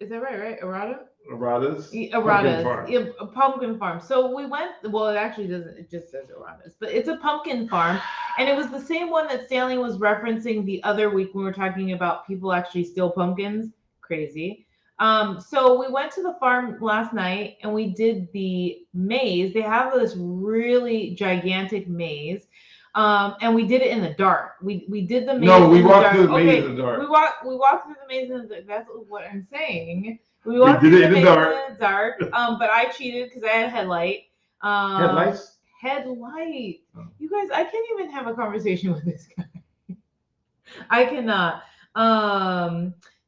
is that right? Arada? Arada's? Arada's. Yeah, a pumpkin farm. So we went, well, it actually doesn't, it just says Arada's, but it's a pumpkin farm. And it was the same one that Stanley was referencing the other week when we were talking about people actually steal pumpkins. Crazy. So we went to the farm last night and we did the maze. They have this really gigantic maze. And we did it in the dark. We did the maze. No, we walked through the maze in the dark. We walked through the maze in the dark. That's what I'm saying. We walked through the maze in the dark. But I cheated because I had a headlight. Headlights? Headlight. Oh. You guys, I can't even have a conversation with this guy. I cannot.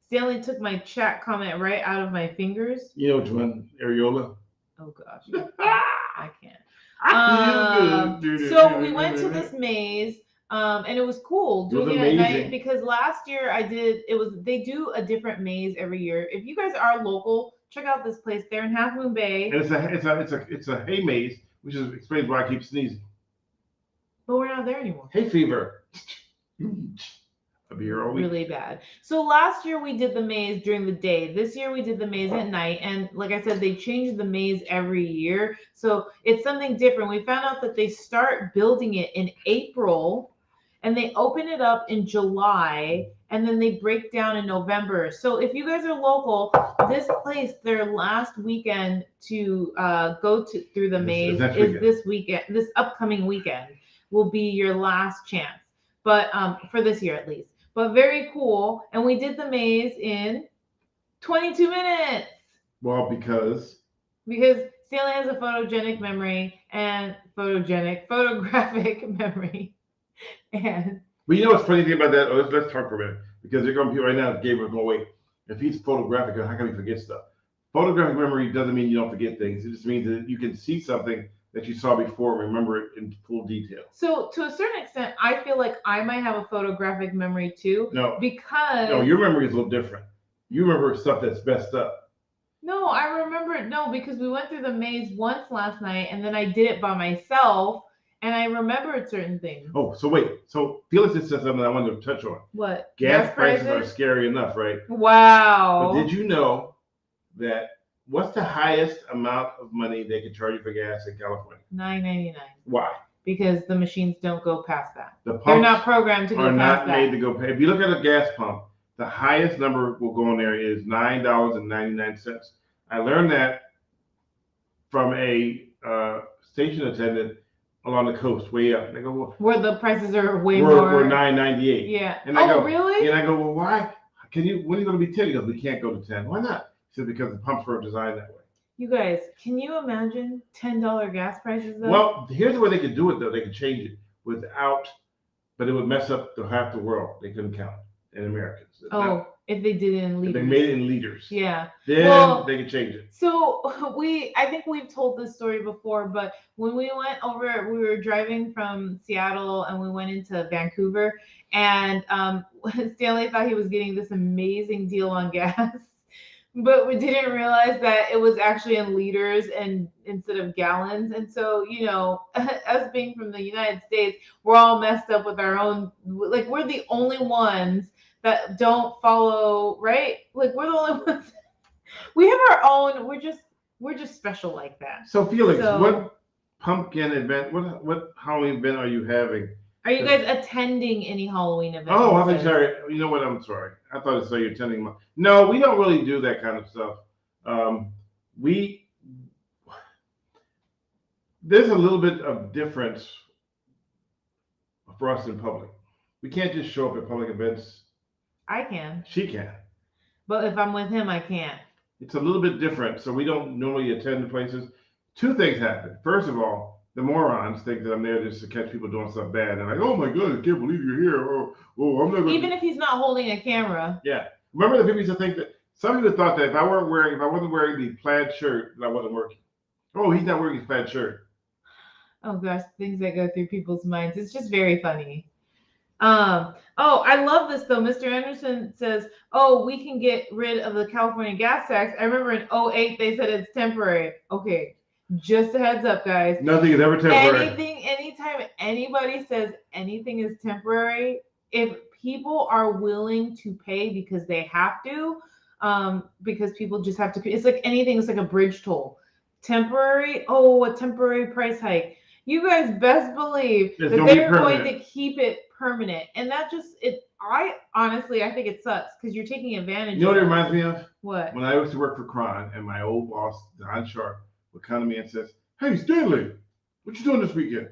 Stanley took my chat comment right out of my fingers. You know which one? Areola? Oh gosh. I can't. So we went to this maze, and it was cool doing it at night because last year they do a different maze every year. If you guys are local, check out this place. They're in Half Moon Bay. And it's a hay maze, which explains why I keep sneezing. But we're not there anymore. Hay fever. I'll be here all week. Really bad. So last year we did the maze during the day. This year we did the maze at night. And like I said, they change the maze every year. So it's something different. We found out that they start building it in April and they open it up in July and then they break down in November. So if you guys are local, this place, their last weekend to go through the maze is this weekend. This upcoming weekend will be your last chance. But for this year at least. But very cool. And we did the maze in 22 minutes. Well, because Stanley has a photographic memory. And but you know what's funny thing about that? Let's talk for a minute. Because they're going to be right now, Gabriel's going to wait. If he's photographic, how can he forget stuff? Photographic memory doesn't mean you don't forget things. It just means that you can see something that you saw before and remember it in full detail. So to a certain extent, I feel like I might have a photographic memory too. No. Because your memory is a little different. You remember stuff that's messed up. No, I remember because we went through the maze once last night and then I did it by myself And I remembered certain things. Oh, so wait. So Felix just said something I wanted to touch on. What? Gas prices are scary enough, right? Wow. But did you know that what's the highest amount of money they can charge you for gas in California? $9.99. Why? Because the machines don't go past that. The pumps They're not programmed to go past that. Are not made to go past. If you look at a gas pump, the highest number will go in there is $9.99. I learned that from a station attendant along the coast, way up. And I go, well, where the prices are way more. We're $9.98. Yeah. And I go, really? And I go, well, why? When are you going to be 10? He goes, we can't go to 10. Why not? He said, because the pumps were designed that way. You guys, can you imagine $10 gas prices though? Well, here's the way they could do it though. They could change it without, but it would mess up half the world. They couldn't count in Americans. If they did it in liters. If they made it in liters. Yeah. Then they could change it. So I think we've told this story before, but when we went over, we were driving from Seattle and we went into Vancouver, and Stanley thought he was getting this amazing deal on gas. But we didn't realize that it was actually in liters and instead of gallons. And so, us being from the United States, we're all messed up with our own, like we're the only ones that don't follow, right? Like we're the only ones. We have our own, we're just special like that. So Felix, what pumpkin event, what Halloween event are you having? Are you guys attending any Halloween events? Oh, I'm sorry. You know what? I'm sorry. I thought it said you're attending. No, we don't really do that kind of stuff. There's a little bit of difference for us in public. We can't just show up at public events. I can. She can. But if I'm with him, I can't. It's a little bit different. So we don't normally attend places. Two things happen. First of all, the morons think that I'm there just to catch people doing stuff bad. And like, oh my God, I can't believe you're here. Oh, I'm not going Even if he's not holding a camera. Yeah. Remember the people used to think that some people thought that if I wasn't wearing the plaid shirt, that I wasn't working. Oh, he's not wearing his plaid shirt. Oh gosh, things that go through people's minds. It's just very funny. I love this though. Mr. Anderson says, we can get rid of the California gas tax. I remember in 2008 they said it's temporary. Okay. Just a heads up, guys. Nothing is ever temporary. Anytime anybody says anything is temporary, if people are willing to pay because they have to, because people just have to pay. It's like anything. It's like a bridge toll. Temporary. Oh, a temporary price hike. You guys best believe that they're going to keep it permanent, and that just I think it sucks because you're taking advantage. You know what it reminds me of? What? When I used to work for Cron, and my old boss Don Sharp would come to me and says, "Hey Stanley, what you doing this weekend?"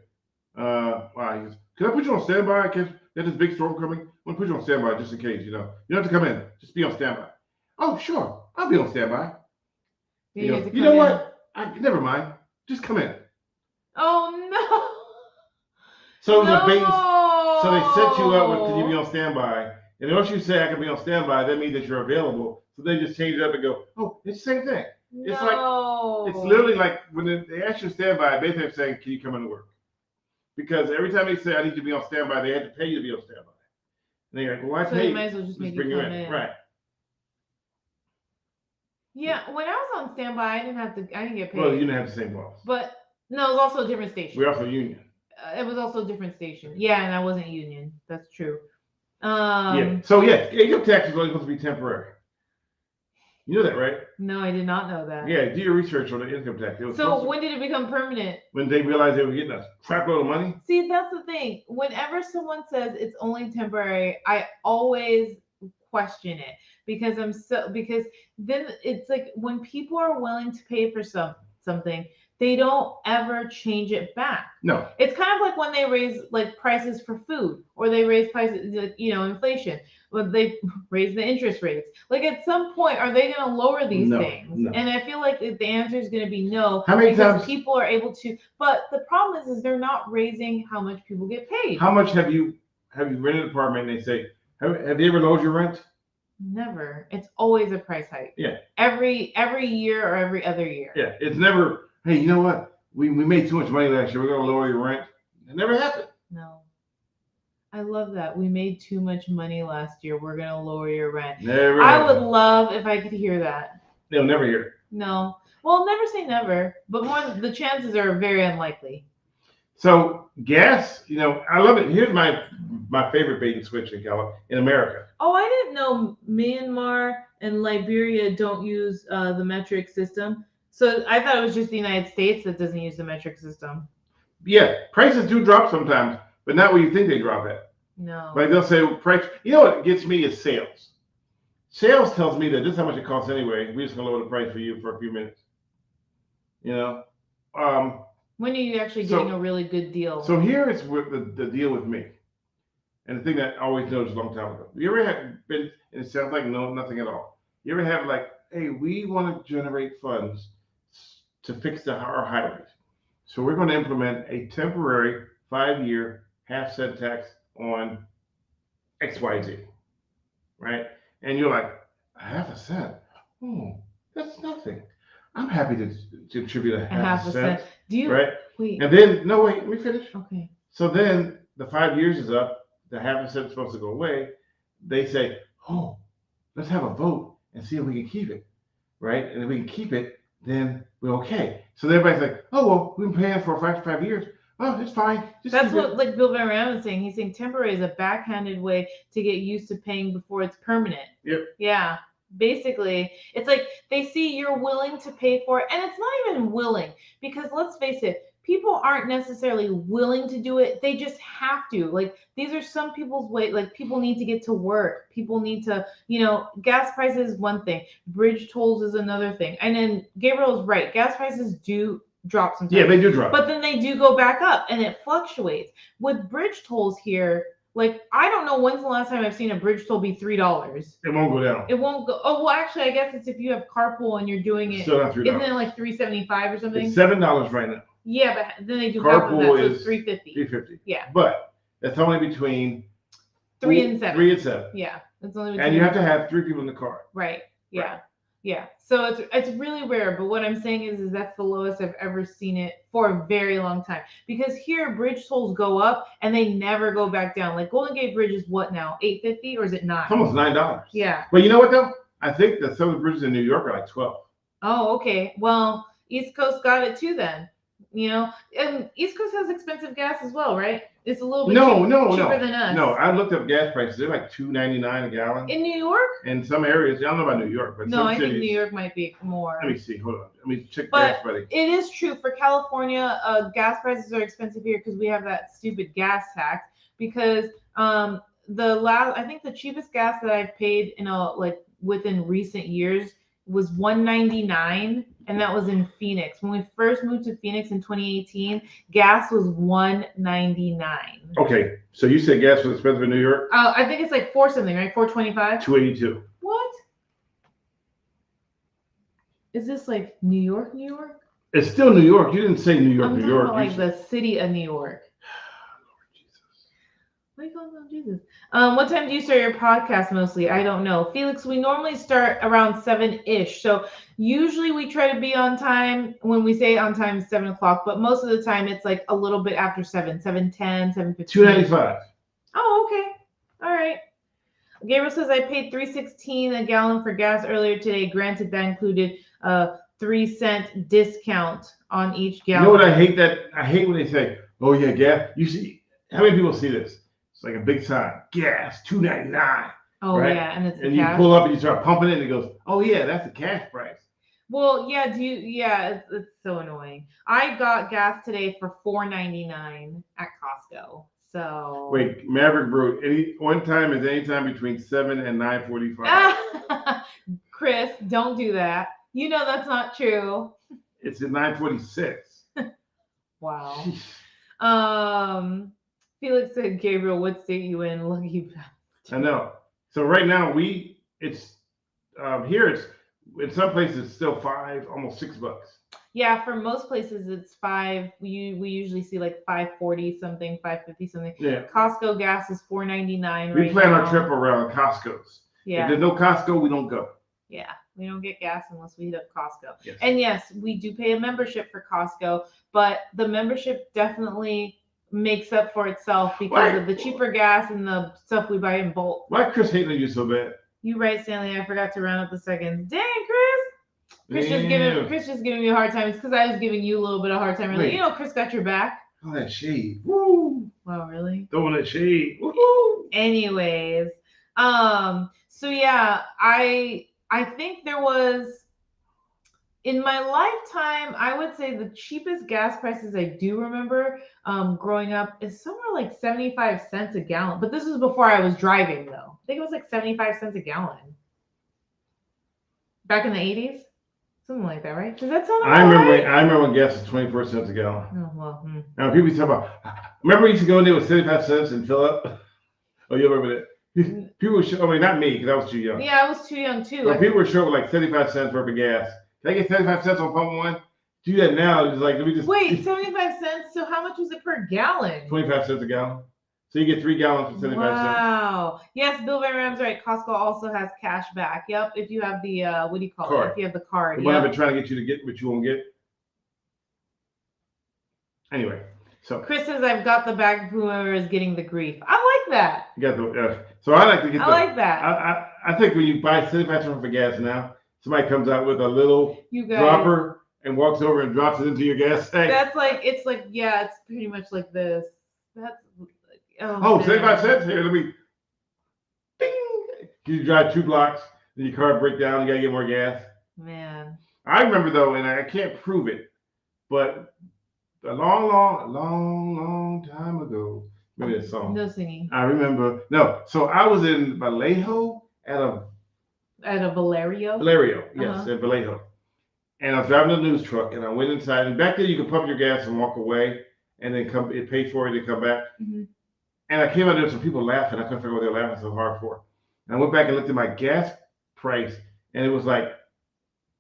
He goes, "Can I put you on standby? There's this big storm coming. I want to put you on standby just in case. You don't have to come in. Just be on standby." "Oh, sure, I'll be on standby." You know what? Never mind. Just come in. Oh no! So it was a bait. So they set you up with, "Can you be on standby?" And once you say I can be on standby, that means that you're available. So they just change it up and go, "Oh, it's the same thing." It's literally like when they ask you to standby, basically they're saying, "Can you come into work?" Because every time they say, "I need you to be on standby," they had to pay you to be on standby. And they're like, "Well, why pay?" So might as well just make you come in. Right. Yeah, when I was on standby, I didn't get paid. Well, you didn't have the same boss. But no, it was also a different station. We're also union. It was also a different station. Yeah, and I wasn't union. That's true. So income tax is only supposed to be temporary. You know that, right? No, I did not know that. Yeah, do your research on the income tax. So when did it become permanent? When they realized they were getting a crap load of money. See, that's the thing. Whenever someone says it's only temporary, I always question it because then it's like when people are willing to pay for something, they don't ever change it back. No. It's kind of like when they raise like prices for food or they raise prices, inflation. When they raise the interest rates. Like at some point, are they going to lower these things? No. And I feel like the answer is going to be no. How many times people are able to? But the problem is they're not raising how much people get paid. How much have you rented an apartment and they say, have you ever lowered your rent? Never. It's always a price hike. Yeah. Every year or every other year. Yeah. It's never, hey, you know what? We made too much money last year. We're going to lower your rent. It never happened. No. I love that. We made too much money last year. We're going to lower your rent. Never I happened. would love if I could hear that. They'll never hear it. No. Well, never say never, but the chances are very unlikely. So gas, I love it. Here's my favorite bait and switch in America. Oh, I didn't know Myanmar and Liberia don't use the metric system. So I thought it was just the United States that doesn't use the metric system. Yeah, prices do drop sometimes, but not where you think they drop at. No. Like they'll say price. You know what gets me is sales. Sales tells me that this is how much it costs anyway. We're just gonna lower the price for you for a few minutes. When are you actually getting a really good deal? So here is the deal with me, and the thing that I always noticed a long time ago. You ever have been? And it sounds like nothing at all. You ever have like, hey, we want to generate funds to fix our highways, so we're going to implement a temporary 5-year half-cent tax on XYZ, right? And you're like, half a cent? Oh, that's nothing. I'm happy to contribute a half a cent. Do you? Right? Wait. And then, no, wait, let me finish. Okay. So then the 5 years is up. The half a cent is supposed to go away. They say, oh, let's have a vote and see if we can keep it, right? And if we can keep it, then we're okay. So everybody's like, oh, well, we've been paying for 5 years. Oh, it's fine. That's what like Bill Van Ram was saying. He's saying temporary is a backhanded way to get used to paying before it's permanent. Yep. Yeah. Basically, it's like they see you're willing to pay for it, and it's not even willing, because let's face it, people aren't necessarily willing to do it. They just have to. Like, these are some people's way. Like, people need to get to work. People need to, gas prices is one thing. Bridge tolls is another thing. And then Gabriel's right. Gas prices do drop sometimes. Yeah, they do drop. But then they do go back up, and it fluctuates. With bridge tolls here, like, I don't know when's the last time I've seen a bridge toll be $3. It won't go down. It won't go. Oh, well, actually, I guess it's if you have carpool and you're doing it. Still not $3. Isn't it like $3.75 or something? It's $7 right now. Yeah, but then they do carpool half of that, is so it's $3.50. $3.50. Yeah. But that's only between 3 and 7. 3 and 7. Yeah, it's only between. And you have to have 3 people in the car. Right. Yeah. Right. Yeah. So it's really rare, but what I'm saying is that's the lowest I've ever seen it for a very long time. Because here bridge tolls go up and they never go back down. Like Golden Gate Bridge is what now? $8.50 or is it $9? It's almost $9. Yeah. But you know what though? I think that some of the bridges in New York are like 12. Oh, okay. Well, East Coast got it too then. And East Coast has expensive gas as well, right? It's a little bit cheaper than us. No, I looked up gas prices. They're like $2.99 a gallon. In New York? In some areas. I don't know about New York, but no, I think New York might be more. Let me see. Hold on. Let me check But Gas Buddy. It is true for California. Gas prices are expensive here because we have that stupid gas tax. Because I think the cheapest gas that I've paid within recent years was $1.99, and that was in Phoenix. When we first moved to Phoenix in 2018, gas was $1.99. Okay, so you said gas was expensive in New York? I think it's like $4 something, right? $4.25. $2.82. What? Is this like New York, New York? It's still New York. You didn't say New York, I'm New York. About, like the city of New York. Lord Jesus. What are you calling Jesus? What time do you start your podcast mostly? I don't know. Felix, we normally start around 7-ish. So usually we try to be on time. When we say on time, 7 o'clock. But most of the time it's like a little bit after 7, 7:10, 7:15. $2.95. Oh, okay. All right. Gabriel says I paid $3.16 a gallon for gas earlier today. Granted, that included a 3-cent discount on each gallon. You know what I hate? I hate when they say, "Oh yeah, gas." You see, how many people see this? It's like a big sign, gas, $2.99. Oh right? yeah, and it's and cash. You pull up and you start pumping it, and it goes, "Oh yeah, that's the cash price." Well, yeah, it's so annoying. I got gas today for $4.99 at Costco. So wait, Maverick Brew, one time is any time between 7 and 9:45. Chris, don't do that. You know that's not true. It's at 9:46. Wow. Felix said, Gabriel, what state you in? Lucky bastard. I know. So right now it's here it's in some places it's still $5, almost $6. Yeah, for most places it's $5. We usually see like $5.40 something, $5.50 something. Yeah. Costco gas is $4.99. We plan our trip around Costco's. Yeah. If there's no Costco, we don't go. Yeah, we don't get gas unless we hit up Costco. Yes. And yes, we do pay a membership for Costco, but the membership definitely makes up for itself because of the cheaper gas and the stuff we buy in bulk. Why Chris hating on you so bad? You right, Stanley. I forgot to round up the seconds. Dang, Chris. Chris just giving me a hard time. It's because I was giving you a little bit of a hard time earlier. Wait. Chris got your back. Oh, that shade. Woo! Wow, really? Throwing that shade. Woo! Anyways, so yeah, I think there was in my lifetime, I would say the cheapest gas prices I do remember growing up is somewhere like 75 cents a gallon. But this was before I was driving, though. I think it was like 75 cents a gallon. Back in the 80s? Something like that, right? Does that sound I remember right? I remember when gas was 24 cents a gallon. Oh, well. Now people used to talk about. Remember, you used to go in there with 75 cents and fill up. Oh, you remember that? People were short. I mean, not me because I was too young. Yeah, I was too young too. But people were short with like 75 cents worth of gas. Can I get 75 cents on pump one? Do that now. It's like, let me just. Wait, 75 cents? So how much was it per gallon? 25 cents a gallon. So you get 3 gallons for 75 cents. Wow. Yes, Bill Van Ram's right. Costco also has cash back. Yep. If you have the what do you call Card. it? If you have the card. The one I've been trying to get you to get, but you won't get. Anyway, so Chris says I've got the back. Whoever is getting the grief. I like that. you got the. So I like to get. I like that. I think when you buy 75 cents for gas now, somebody comes out with a little dropper and walks over and drops it into your gas tank. That's like it's pretty much like this. That's. Oh, 75 cents here. Let me. Ding. You drive 2 blocks, then your car break down. You gotta get more gas. Man. I remember though, and I can't prove it, but a long time ago. Maybe that song. No singing. I remember. No. So I was in Vallejo at a Valerio. Valerio, yes, at Vallejo. And I was driving a news truck, and I went inside. And back then, you could pump your gas and walk away, and then come. It paid for it to come back. Mm-hmm. And I came out there, some people laughing. I couldn't figure out what they were laughing so hard for. And I went back and looked at my gas price, and it was like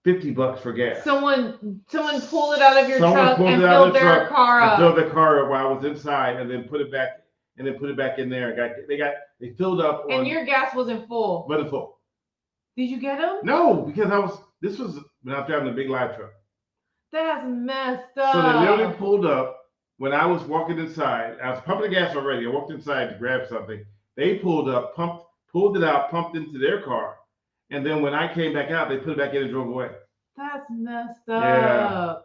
$50 for gas. Someone pulled it out of your truck and filled their car up. Filled the car up while I was inside, and then put it back. And then put it back in there. They filled up. And your gas wasn't full. Wasn't full. Did you get them? No, because this was when I was driving a big live truck. That's messed up. So they literally pulled up when I was walking inside. I was pumping the gas already. I walked inside to grab something. They pulled up, pulled it out, pumped into their car. And then when I came back out, they put it back in and drove away. That's messed up. Yeah.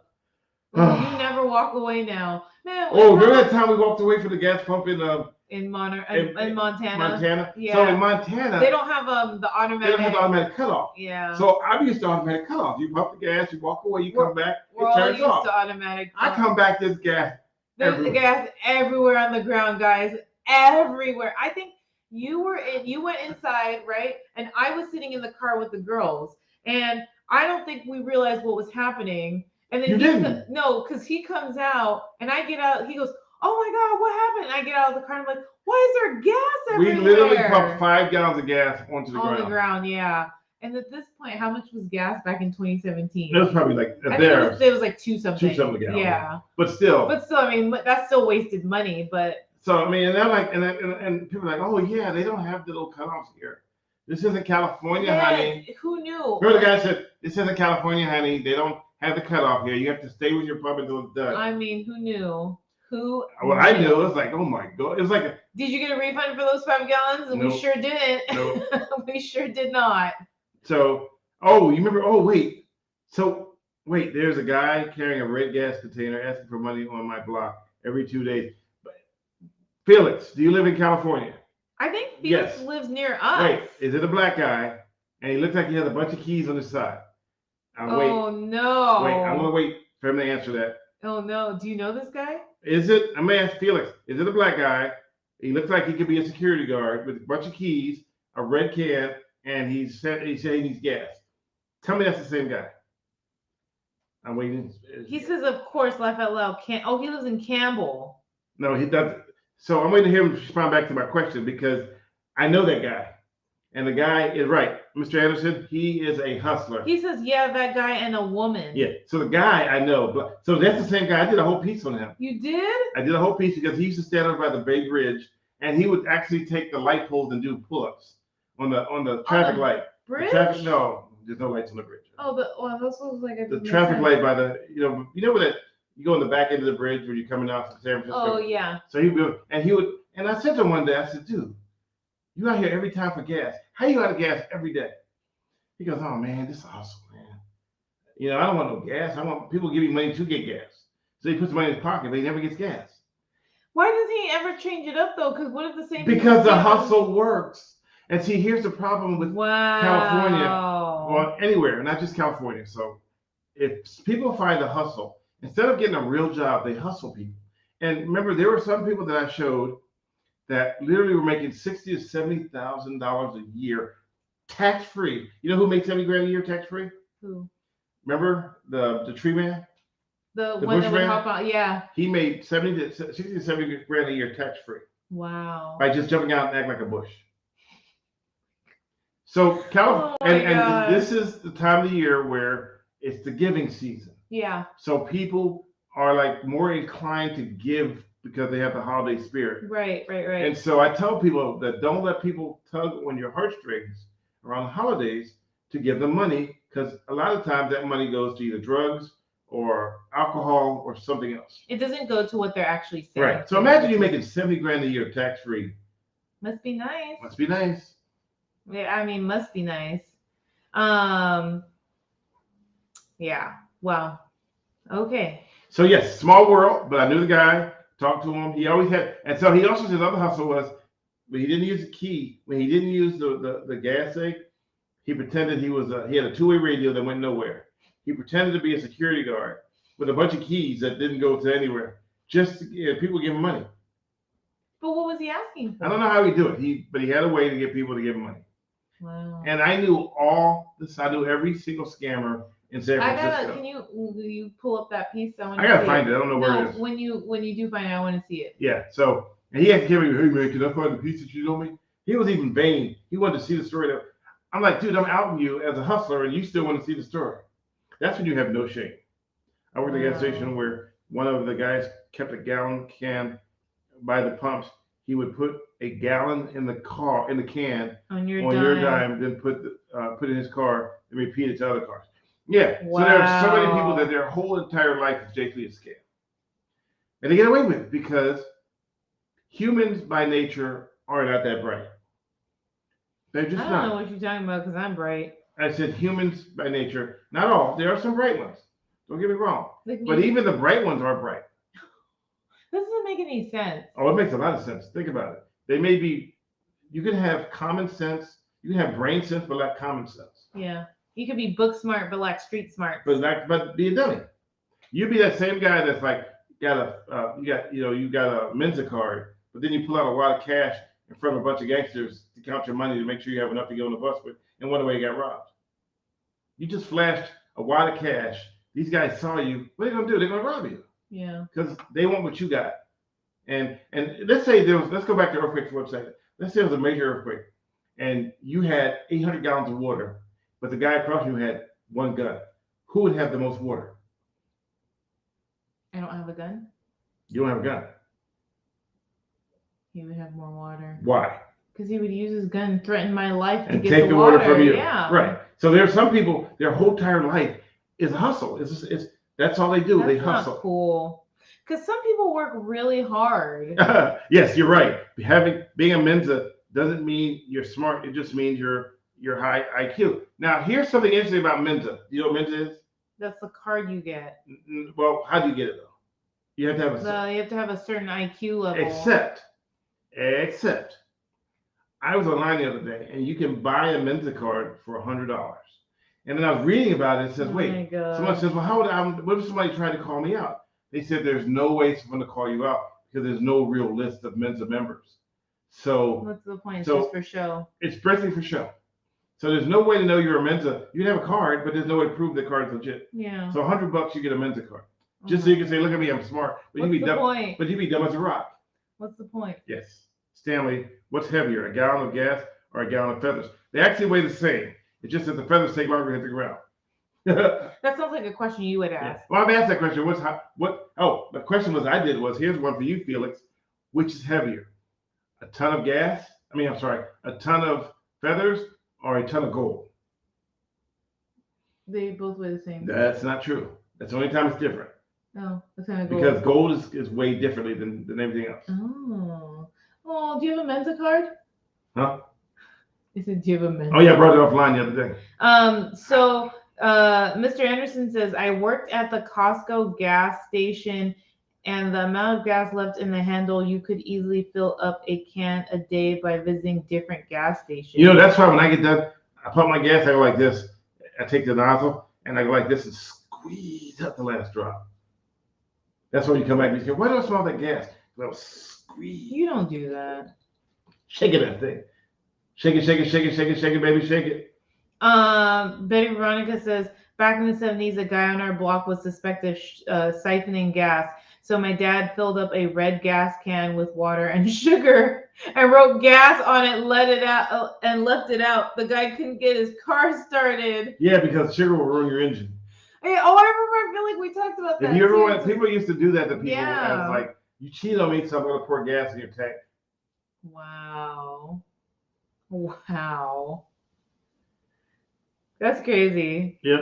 Well, you never walk away now. Man, remember that time we walked away from the gas pump in Montana? Montana? Yeah. So in Montana, they don't have the automatic. They don't have the automatic cutoff. Yeah. So I'm used to automatic cutoff. You pump the gas, you walk away, you come back, it turns off. To automatic. I come back, there's gas. There's gas everywhere on the ground, guys. Everywhere. I think you went inside, right? And I was sitting in the car with the girls, and I don't think we realized what was happening. And then because he comes out and I get out, he goes, "Oh my God, what happened?" And I get out of the car and I'm like, "Why is there gas everywhere?" We literally pumped 5 gallons of gas onto the ground. On the ground, yeah. And at this point, how much was gas back in 2017? It was probably like it was like 2 something. 2 something a gallon. Yeah. But still, I mean, that's still wasted money. But so I mean, and they're like, and people are like, "Oh yeah, they don't have the little cutoffs here. This isn't California, honey." Who knew? Remember the guy said, "This isn't California, honey. They don't have the cutoff here. You have to stay with your pump until it's done." I mean, who knew? I knew. It was like, oh my God. It was like Did you get a refund for those 5 gallons? Nope. We sure didn't. Nope. We sure did not. So, you remember? Oh, wait. So, wait, there's a guy carrying a red gas container asking for money on my block every 2 days. Felix, do you live in California? I think Felix lives near us. Wait, is it a black guy? And he looks like he has a bunch of keys on his side. No. Wait, I'm going to wait for him to answer that. Oh, no. Do you know this guy? I'm going to ask Felix, is it a black guy? He looks like he could be a security guard with a bunch of keys, a red can, and he said he needs gas. Tell me that's the same guy. I'm waiting. He says, of course, laugh out loud. He lives in Campbell. No, he doesn't. So I'm waiting to hear him respond back to my question because I know that guy. And the guy is right. Mr. Anderson, he is a hustler. He says, yeah, that guy and a woman. Yeah. So the guy I know. So that's the same guy. I did a whole piece on him. You did? I did a whole piece because he used to stand over by the Bay Bridge and he would actually take the light poles and do pull-ups on the traffic light. Bridge? No, there's no lights on the bridge. Oh, this was like the traffic light by the, you know where that you go in the back end of the bridge when you're coming out from San Francisco. Oh yeah. So he would, and I said to him one day, I said, dude, you out here every time for gas. How you out of gas every day? He goes, oh man, this is awesome, man. I don't want no gas. I want people to give me money to get gas. So he puts money in his pocket, but he never gets gas. Why does he ever change it up though? Because what if the same? Because the hustle works. And see, here's the problem with California, well, anywhere, not just California. So if people find a hustle, instead of getting a real job, they hustle people. And remember, there were some people that I showed that literally were making $60,000 to $70,000 a year tax free. You know who made $70,000 a year tax free? Who? Remember the tree man? The one that would hop out, yeah. He made 60 to $70,000 a year tax free. Wow. By just jumping out and acting like a bush. So and this is the time of the year where it's the giving season. Yeah. So people are like more inclined to give because they have the holiday spirit. Right. And so I tell people that don't let people tug on your heartstrings around the holidays to give them money, because a lot of times that money goes to either drugs or alcohol or something else. It doesn't go to what they're actually saying. Right. So imagine you making $70,000 a year tax free. Must be nice. Must be nice. Yeah, I mean, must be nice. Yeah. Wow. Okay. So yes, small world, but I knew the guy, talked to him. He always had, and so he also, his other hustle was, when he didn't use the key, when he didn't use the gas tank, he pretended he had a two-way radio that went nowhere. He pretended to be a security guard with a bunch of keys that didn't go to anywhere. Just to, people give him money. But what was he asking for? I don't know how he do it. But he had a way to get people to give him money. Wow. And I knew all this. I knew every single scammer in San Francisco. Can you pull up that piece? I gotta find it. I don't know where it is. When you do find it, I want to see it. Yeah. So, and he had to give me, hey man, can I find the piece that you told me? He was even vain. He wanted to see the story. I'm like, dude, I'm outing you as a hustler, and you still want to see the story. That's when you have no shame. I worked at a gas station where one of the guys kept a gallon can by the pumps. He would put a gallon in the can on your dime, then put in his car and repeat it to other cars. Yeah. Wow. So there are so many people that their whole entire life is basically a scam, and they get away with it because humans by nature are not that bright. They're just not. I don't know what you're talking about because I'm bright. I said humans by nature, not all. There are some bright ones. Don't get me wrong. But even the bright ones are bright. This doesn't make any sense. Oh, it makes a lot of sense. Think about it. They may be, you can have common sense, you can have brain sense, but lack common sense. Yeah. You could be book smart, but lack street smart. But be a dummy. You be that same guy that's like, you got a Mensa card, but then you pull out a lot of cash in front of a bunch of gangsters to count your money to make sure you have enough to get on the bus with, and wonder why you got robbed. You just flashed a wad of cash. These guys saw you. What are they gonna do? They're gonna rob you. Yeah. Because they want what you got. And let's say let's go back to earthquake for a second. Let's say it was a major earthquake and you had 800 gallons of water, but the guy across you had one gun. Who would have the most water? I don't have a gun. You don't have a gun. He would have more water. Why? Because he would use his gun and threaten my life to and get take the water from you. Yeah. Right. So there are some people, their whole entire life is a hustle. That's all they do. They hustle. Not cool. Because some people work really hard. Yes, you're right. Being a Mensa doesn't mean you're smart. It just means you're high IQ. Now, here's something interesting about Mensa. Do you know what Mensa is? That's the card you get. Well, how do you get it though? You have to have a certain IQ level. Except, I was online the other day, and you can buy a Mensa card for $100. And then I was reading about it. It says, wait. Someone says, well, what if somebody tried to call me out? They said there's no way someone to call you out because there's no real list of Mensa members. So what's the point? It's just for show. It's strictly for show. So there's no way to know you're a Mensa. You can have a card, but there's no way to prove the card's legit. Yeah. So $100 you get a Mensa card. Just so you can say, look at me, I'm smart. But you'd be dumb as a rock. What's the point? Yes. Stanley, what's heavier, a gallon of gas or a gallon of feathers? They actually weigh the same. It's just that the feathers take longer to hit the ground. That sounds like a question you would ask. Yeah. Well, I've asked that question. The question here's one for you, Felix. Which is heavier? A ton of a ton of feathers or a ton of gold? They both weigh the same. That's not true. That's the only time it's different. Oh, a ton of gold. Because gold is weighed differently than everything else. Oh, do you have a Mensa card? Huh? I said, do you have a Mensa? Oh yeah, I brought it offline the other day. So Mr. Anderson says, I worked at the Costco gas station and the amount of gas left in the handle, you could easily fill up a can a day by visiting different gas stations. You know, that's why when I get done, I pump my gas, I go like this. I take the nozzle and I go like this and squeeze out the last drop. That's when you come back and you go, why do I smell that gas? Well, squeeze. You don't do that. Shake it, that thing. Shake it, shake it, shake it, shake it, shake it, baby, shake it. Betty Veronica says, back in the 70s, a guy on our block was suspected of siphoning gas. So my dad filled up a red gas can with water and sugar and wrote gas on it, let it out, and left it out. The guy couldn't get his car started. Yeah, because sugar will ruin your engine. Hey, I remember. I feel like we talked about that. If you ever want, people used to do that to people. Yeah. As like, you cheat on me, so I'm going to pour gas in your tank. Wow. Wow. That's crazy. Yep.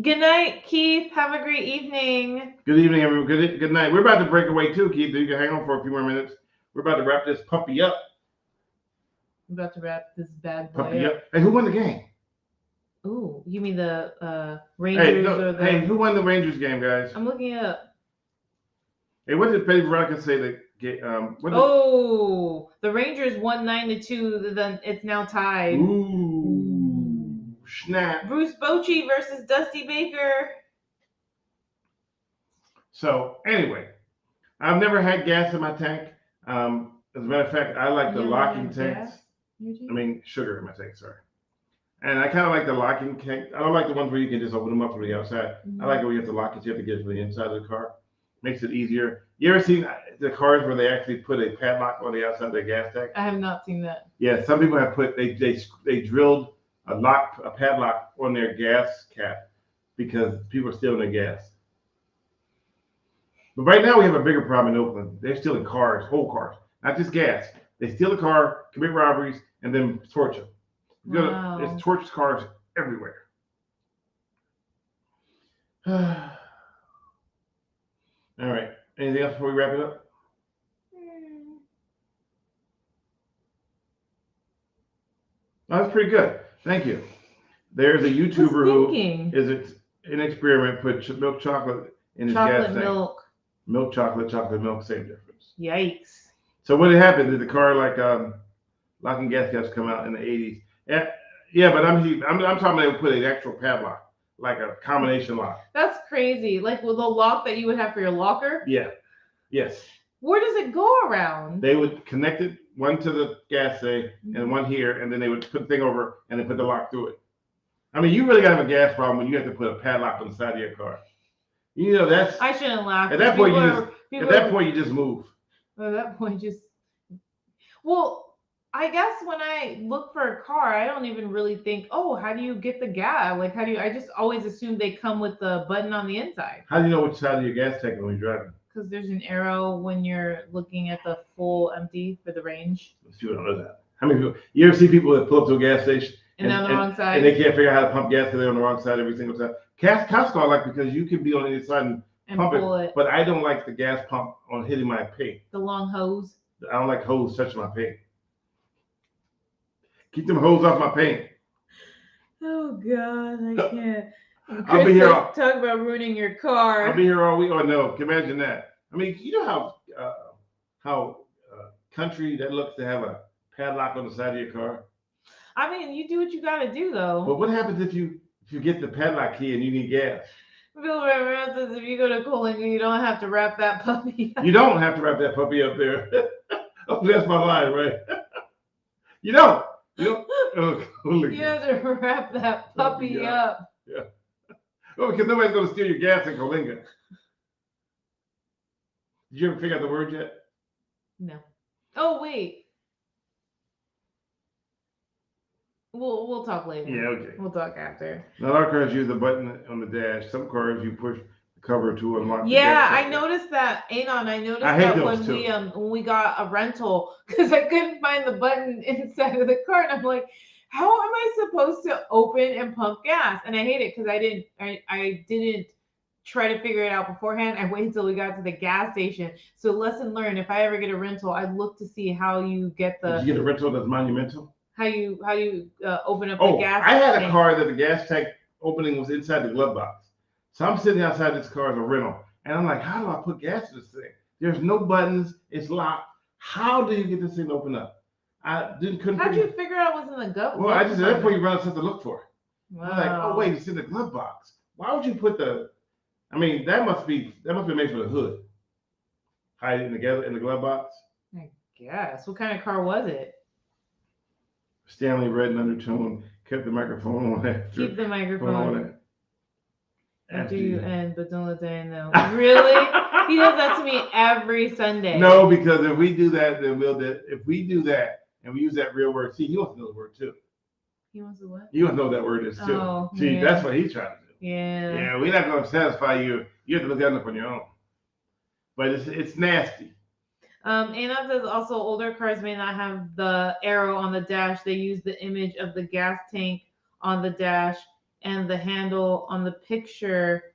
Good night, Keith. Have a great evening. Good evening, everyone. Good night. We're about to break away too, Keith. You can hang on for a few more minutes. We're about to wrap this puppy up. I'm about to wrap this bad boy Puppy up. up. Hey, who won the game? Ooh, you mean the Rangers or the... Hey, who won the Rangers game, guys? I'm looking it up. Hey, what did Betty Veronica say? The Rangers won 9-2. Then it's now tied. Ooh, snap. Bruce Bochy versus Dusty Baker. So anyway, I've never had gas in my tank. As a matter of fact, I like the locking tanks. I mean, sugar in my tank, sorry. And I kind of like the locking tank. I don't like the ones where you can just open them up from the outside. I like it where you have to lock it. You have to get it from the inside of the car. Makes it easier. You ever seen the cars where they actually put a padlock on the outside of their gas tank? I have not seen that. Yeah, some people have put they drilled a padlock on their gas cap because people are stealing their gas. But right now we have a bigger problem in Oakland. They're stealing cars, whole cars, not just gas. They steal a car, commit robberies, and then torch them. Wow. There's torched cars everywhere. All right. Anything else before we wrap it up? Oh, that's pretty good. Thank you. There's a YouTuber who is an experiment, put milk chocolate in his gas tank. Milk. Milk chocolate, milk, same difference. Yikes. So what happened? Did the car locking gas caps come out in the 80s? Yeah, but I'm talking about they would put an actual padlock, like a combination lock. That's crazy. Like with the lock that you would have for your locker? Yeah. Yes. Where does it go around? They would connect it, one to the gas tank and one here, and then they would put the thing over and then put the lock through it. I mean, you really got to have a gas problem when you have to put a padlock on the side of your car. You know, that's... I shouldn't laugh. At that point, you just move. At that point, just... Well... I guess when I look for a car, I don't even really think, oh, how do you get the gas? Like, I just always assume they come with the button on the inside. How do you know which side of your gas tank when you're driving? Because there's an arrow when you're looking at the full empty for the range. You don't know that. How many people, you ever see people that pull up to a gas station and on the wrong side? And they can't figure out how to pump gas because they're on the wrong side every single time. Costco I like because you can be on the side and pump it. But I don't like the gas pump on hitting my paint. The long hose? I don't like hose touching my paint. Keep them hose off my paint. Oh God, I can't. I'll be here. Talk about ruining your car. I'll be here all week. Oh no, imagine that. I mean, you know how country that looks to have a padlock on the side of your car. I mean, you do what you gotta do though. But what happens if you get the padlock key and you need gas? Bill Rivera says if you go to Coalinga, you don't have to wrap that puppy up. You don't have to wrap that puppy up there. Oh, that's my line, right? You don't. You have to wrap that puppy up. Yeah. Oh, because nobody's going to steal your gas in Coalinga. Did you ever figure out the word yet? No. Oh, wait. We'll talk later. Yeah, okay. We'll talk after. Now, our cars use the button on the dash. Some cars you push the cover to unlock. Yeah, I noticed that. Anon, I noticed that when we got a rental because I couldn't find the button inside of the car, and I'm like, how am I supposed to open and pump gas? And I hate it because I didn't try to figure it out beforehand. I waited until we got to the gas station. So lesson learned: if I ever get a rental, I'd look to see how you get the. Did you get a rental that's monumental? How you open up the gas? I had a car that the gas tank opening was inside the glove box. So I'm sitting outside this car as a rental. And I'm like, how do I put gas in this thing? There's no buttons. It's locked. How do you get this thing to open up? Couldn't. How'd you figure out what's in the glove? Well, I just at that point you run out something to look for. Wow. I'm like, oh wait, it's in the glove box. Why would you put I mean, that must be made for the hood. Hide it together in the glove box. I guess. What kind of car was it? Stanley red and undertone. Kept the microphone on that. Keep the microphone on. But don't let Diane know. Really? He does that to me every Sunday. No, because if we do that, then if we do that and we use that real word, see, he wants to know the word too. He wants to what? He wants to know what that word is too. Oh, see, that's what he's trying to do. Yeah. Yeah, we're not going to satisfy you. You have to look that up on your own. But it's nasty. Anna says also older cars may not have the arrow on the dash. They use the image of the gas tank on the dash and the handle on the picture.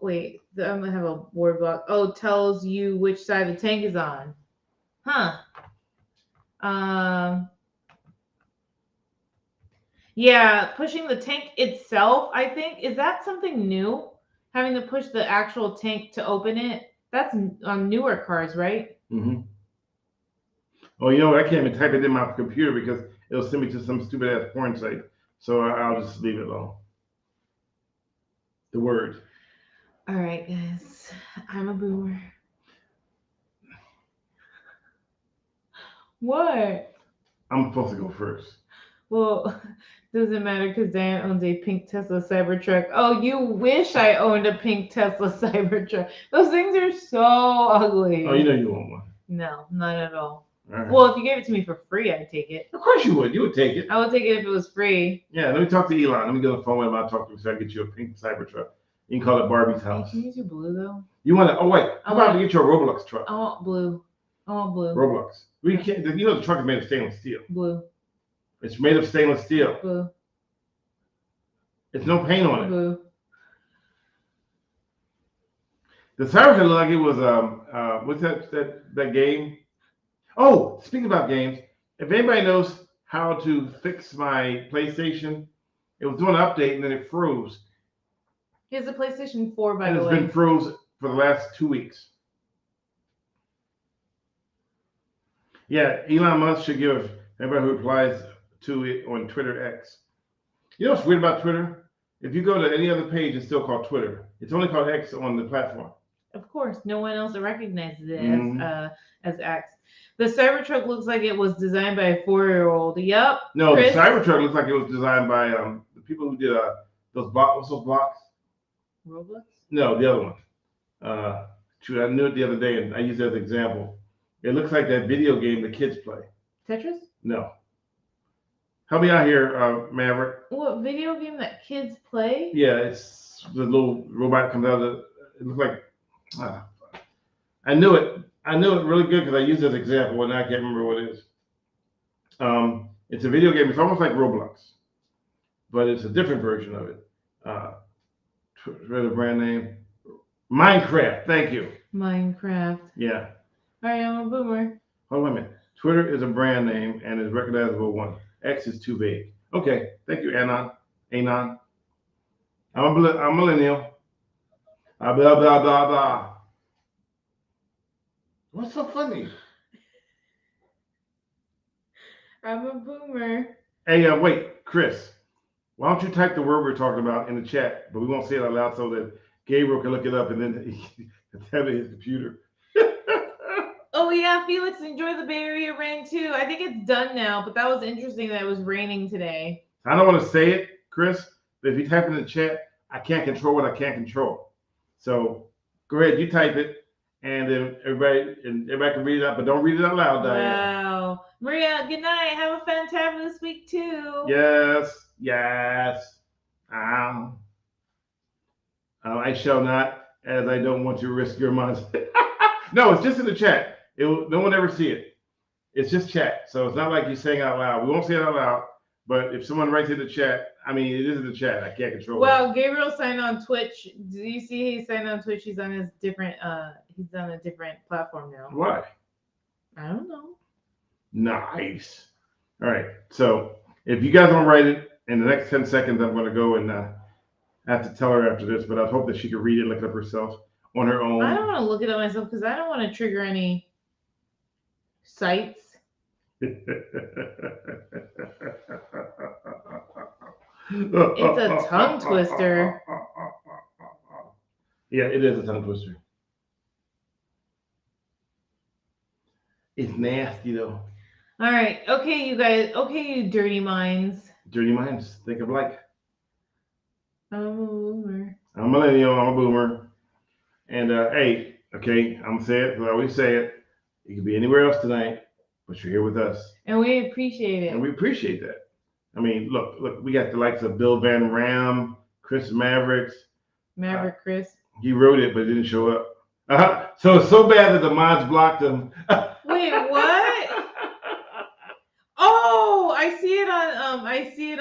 Wait, I'm gonna have a word block. Oh, tells you which side the tank is on. Huh. Yeah, pushing the tank itself, I think. Is that something new? Having to push the actual tank to open it? That's on newer cars, right? Mm-hmm. Oh, you know what? I can't even type it in my computer because it'll send me to some stupid ass porn site. So I'll just leave it alone. The word. All right, guys. I'm a boomer. What? I'm supposed to go first. Well, doesn't matter because Diane owns a pink Tesla Cybertruck. Oh, you wish I owned a pink Tesla Cybertruck. Those things are so ugly. Oh, you know you want one. No, not at all. Right. Well, if you gave it to me for free, I'd take it. Of course you would. You would take it. I would take it if it was free. Yeah, let me talk to Elon. Let me get on the phone with him. I'll talk to him so I can get you a pink Cybertruck. You can call it Barbie's house. Can you use your blue, though? You want to? Oh, wait. How about we get you a Roblox truck? I want blue. Roblox. We can't. You know the truck is made of stainless steel. Blue. It's made of stainless steel. Blue. There's no paint on it. Blue. The Cybertruck looked like it was what's that game? Oh, speaking about games, if anybody knows how to fix my PlayStation, it was doing an update and then it froze. He has a PlayStation 4, by and the way. It's been froze for the last 2 weeks. Yeah, Elon Musk should give everybody who replies to it on Twitter X. You know what's weird about Twitter? If you go to any other page, it's still called Twitter. It's only called X on the platform. Of course, no one else recognizes it as X. The Cybertruck looks like it was designed by a 4-year-old. Yep. No, Chris? The Cybertruck looks like it was designed by the people who did those blocks. What's those blocks? Roblox? No, the other one. Shoot, I knew it the other day, and I used it as an example. It looks like that video game the kids play. Tetris? No. Help me out here, Maverick. What video game that kids play? Yeah, it's the little robot comes out of it looks like. I knew it really good because I used it as an example, and I can't remember what it is. It's a video game. It's almost like Roblox, but it's a different version of it. The brand name, Minecraft. Thank you. Minecraft. Yeah. All right, I'm a boomer. Hold on a minute. Twitter is a brand name and is recognizable one. X is too vague. Okay. Thank you, Anon. I'm millennial. Blah, blah, blah, blah. What's so funny? I'm a boomer. Hey, wait, Chris. Why don't you type the word we're talking about in the chat, but we won't say it out loud so that Gabriel can look it up and then he can have it in his computer. Oh yeah, Felix, enjoy the Bay Area rain too. I think it's done now, but that was interesting that it was raining today. I don't want to say it, Chris, but if you type in the chat, I can't control what I can't control. So go ahead, you type it, and then everybody can read it out, but don't read it out loud, Diane. Wow. Maria, good night. Have a fantabulous week too. Yes. I shall not, as I don't want to risk your money. No, it's just in the chat. No one ever see it. It's just chat. So it's not like you're saying out loud. We won't say it out loud, but if someone writes in the chat, I mean, it is in the chat. I can't control it. Well, Gabriel signed on Twitch. Do you see he signed on Twitch? He's on a different platform now. Why? I don't know. Nice. All right. So if you guys don't write it in the next 10 seconds, I'm going to go and I have to tell her after this, but I hope that she can read it and look it up herself. on her own. I don't want to look it up myself because I don't want to trigger any sites. It's a tongue twister. Yeah, it is a tongue twister. It's nasty though. All right. Okay, you guys. Okay, you dirty minds. Dirty minds. Think of like. I'm a boomer. I'm a millennial. I'm a boomer. And hey, okay, I'm gonna say it. I always say it. You could be anywhere else tonight, but you're here with us. And we appreciate it. And we appreciate that. I mean, look, we got the likes of Bill Van Ram, Chris Mavericks. Maverick Chris. He wrote it, but it didn't show up. So it's so bad that the mods blocked him. Wait, what? Oh, I see it on. I see it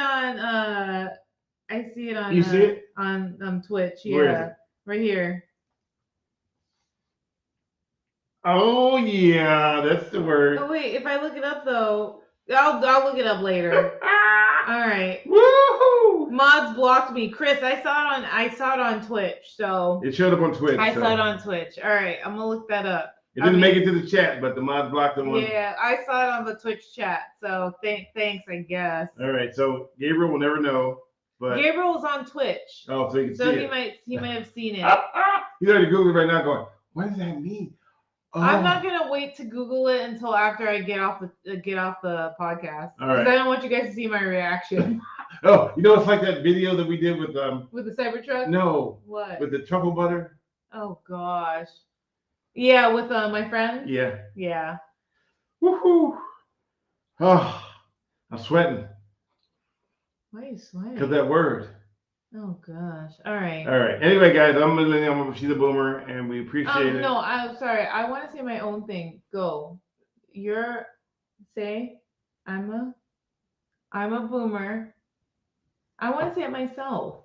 on. You see it on Twitch? Yeah, where is it? Right here. Oh yeah, that's the word. Oh wait, if I look it up though, I'll look it up later. All right. Woohoo! Mods blocked me. Chris, I saw it on Twitch. So It showed up on Twitch. I saw it on Twitch. All right, I'm gonna look that up. It didn't make it to the chat, but the mods blocked them. Yeah, I saw it on the Twitch chat. So thanks, I guess. All right, so Gabriel will never know, but Gabriel's on Twitch. Oh, so you can see it. he might have seen it. He's already Googling right now, going, "What does that mean?" Oh. I'm not gonna wait to Google it until after I get off the podcast. All right. Because I don't want you guys to see my reaction. Oh, you know, it's like that video that we did with the Cybertruck. No. What? With the truffle butter. Oh gosh. Yeah, with my friend. Yeah. Yeah. Woohoo! Oh, I'm sweating. Why are you sweating? Because that word. Oh gosh. All right. All right. Anyway, guys, I'm Millennial. She's a boomer, and we appreciate it. No, I'm sorry. I want to say my own thing. Go. I'm a boomer. I want to say it myself.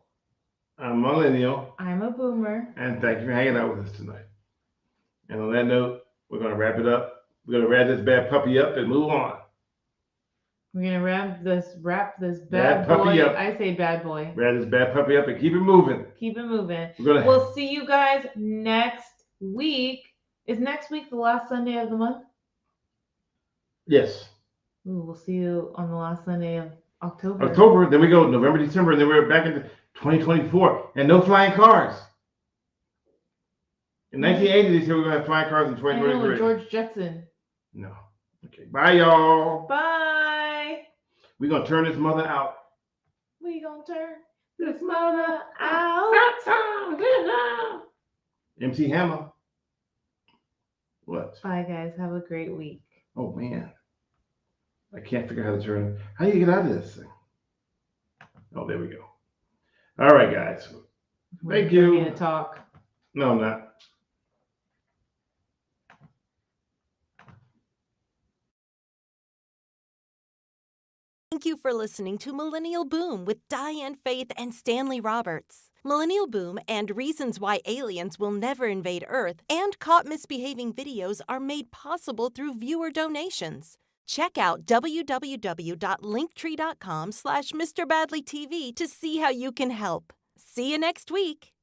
I'm Millennial. I'm a boomer. And thank you for hanging out with us tonight. And on that note, we're going to wrap it up. We're going to wrap this bad puppy up and move on. We're going to wrap this bad puppy boy. up. I say bad boy. Wrap this bad puppy up and keep it moving. Keep it moving. We'll see you guys next week. Is next week the last Sunday of the month? Yes. Ooh, we'll see you on the last Sunday of October. Then we go November, December, and then we're back into 2024. And no flying cars. In 1980, they said we're going to have flying cars in 2023. I know, George Jetson. No. Okay. Bye, y'all. Bye. We're going to turn this mother out. We going to turn this mother out. MC Hammer. What? Bye, guys. Have a great week. Oh, man. I can't figure out how to turn it. How do you get out of this thing? Oh, there we go. All right, guys. Thank you. Me to talk. No, I'm not. Thank you for listening to Millennial Boom with Diane Faith and Stanley Roberts. Millennial Boom and Reasons Why Aliens Will Never Invade Earth and Caught Misbehaving videos are made possible through viewer donations. Check out www.linktree.com/MrBadleyTV to see how you can help. See you next week.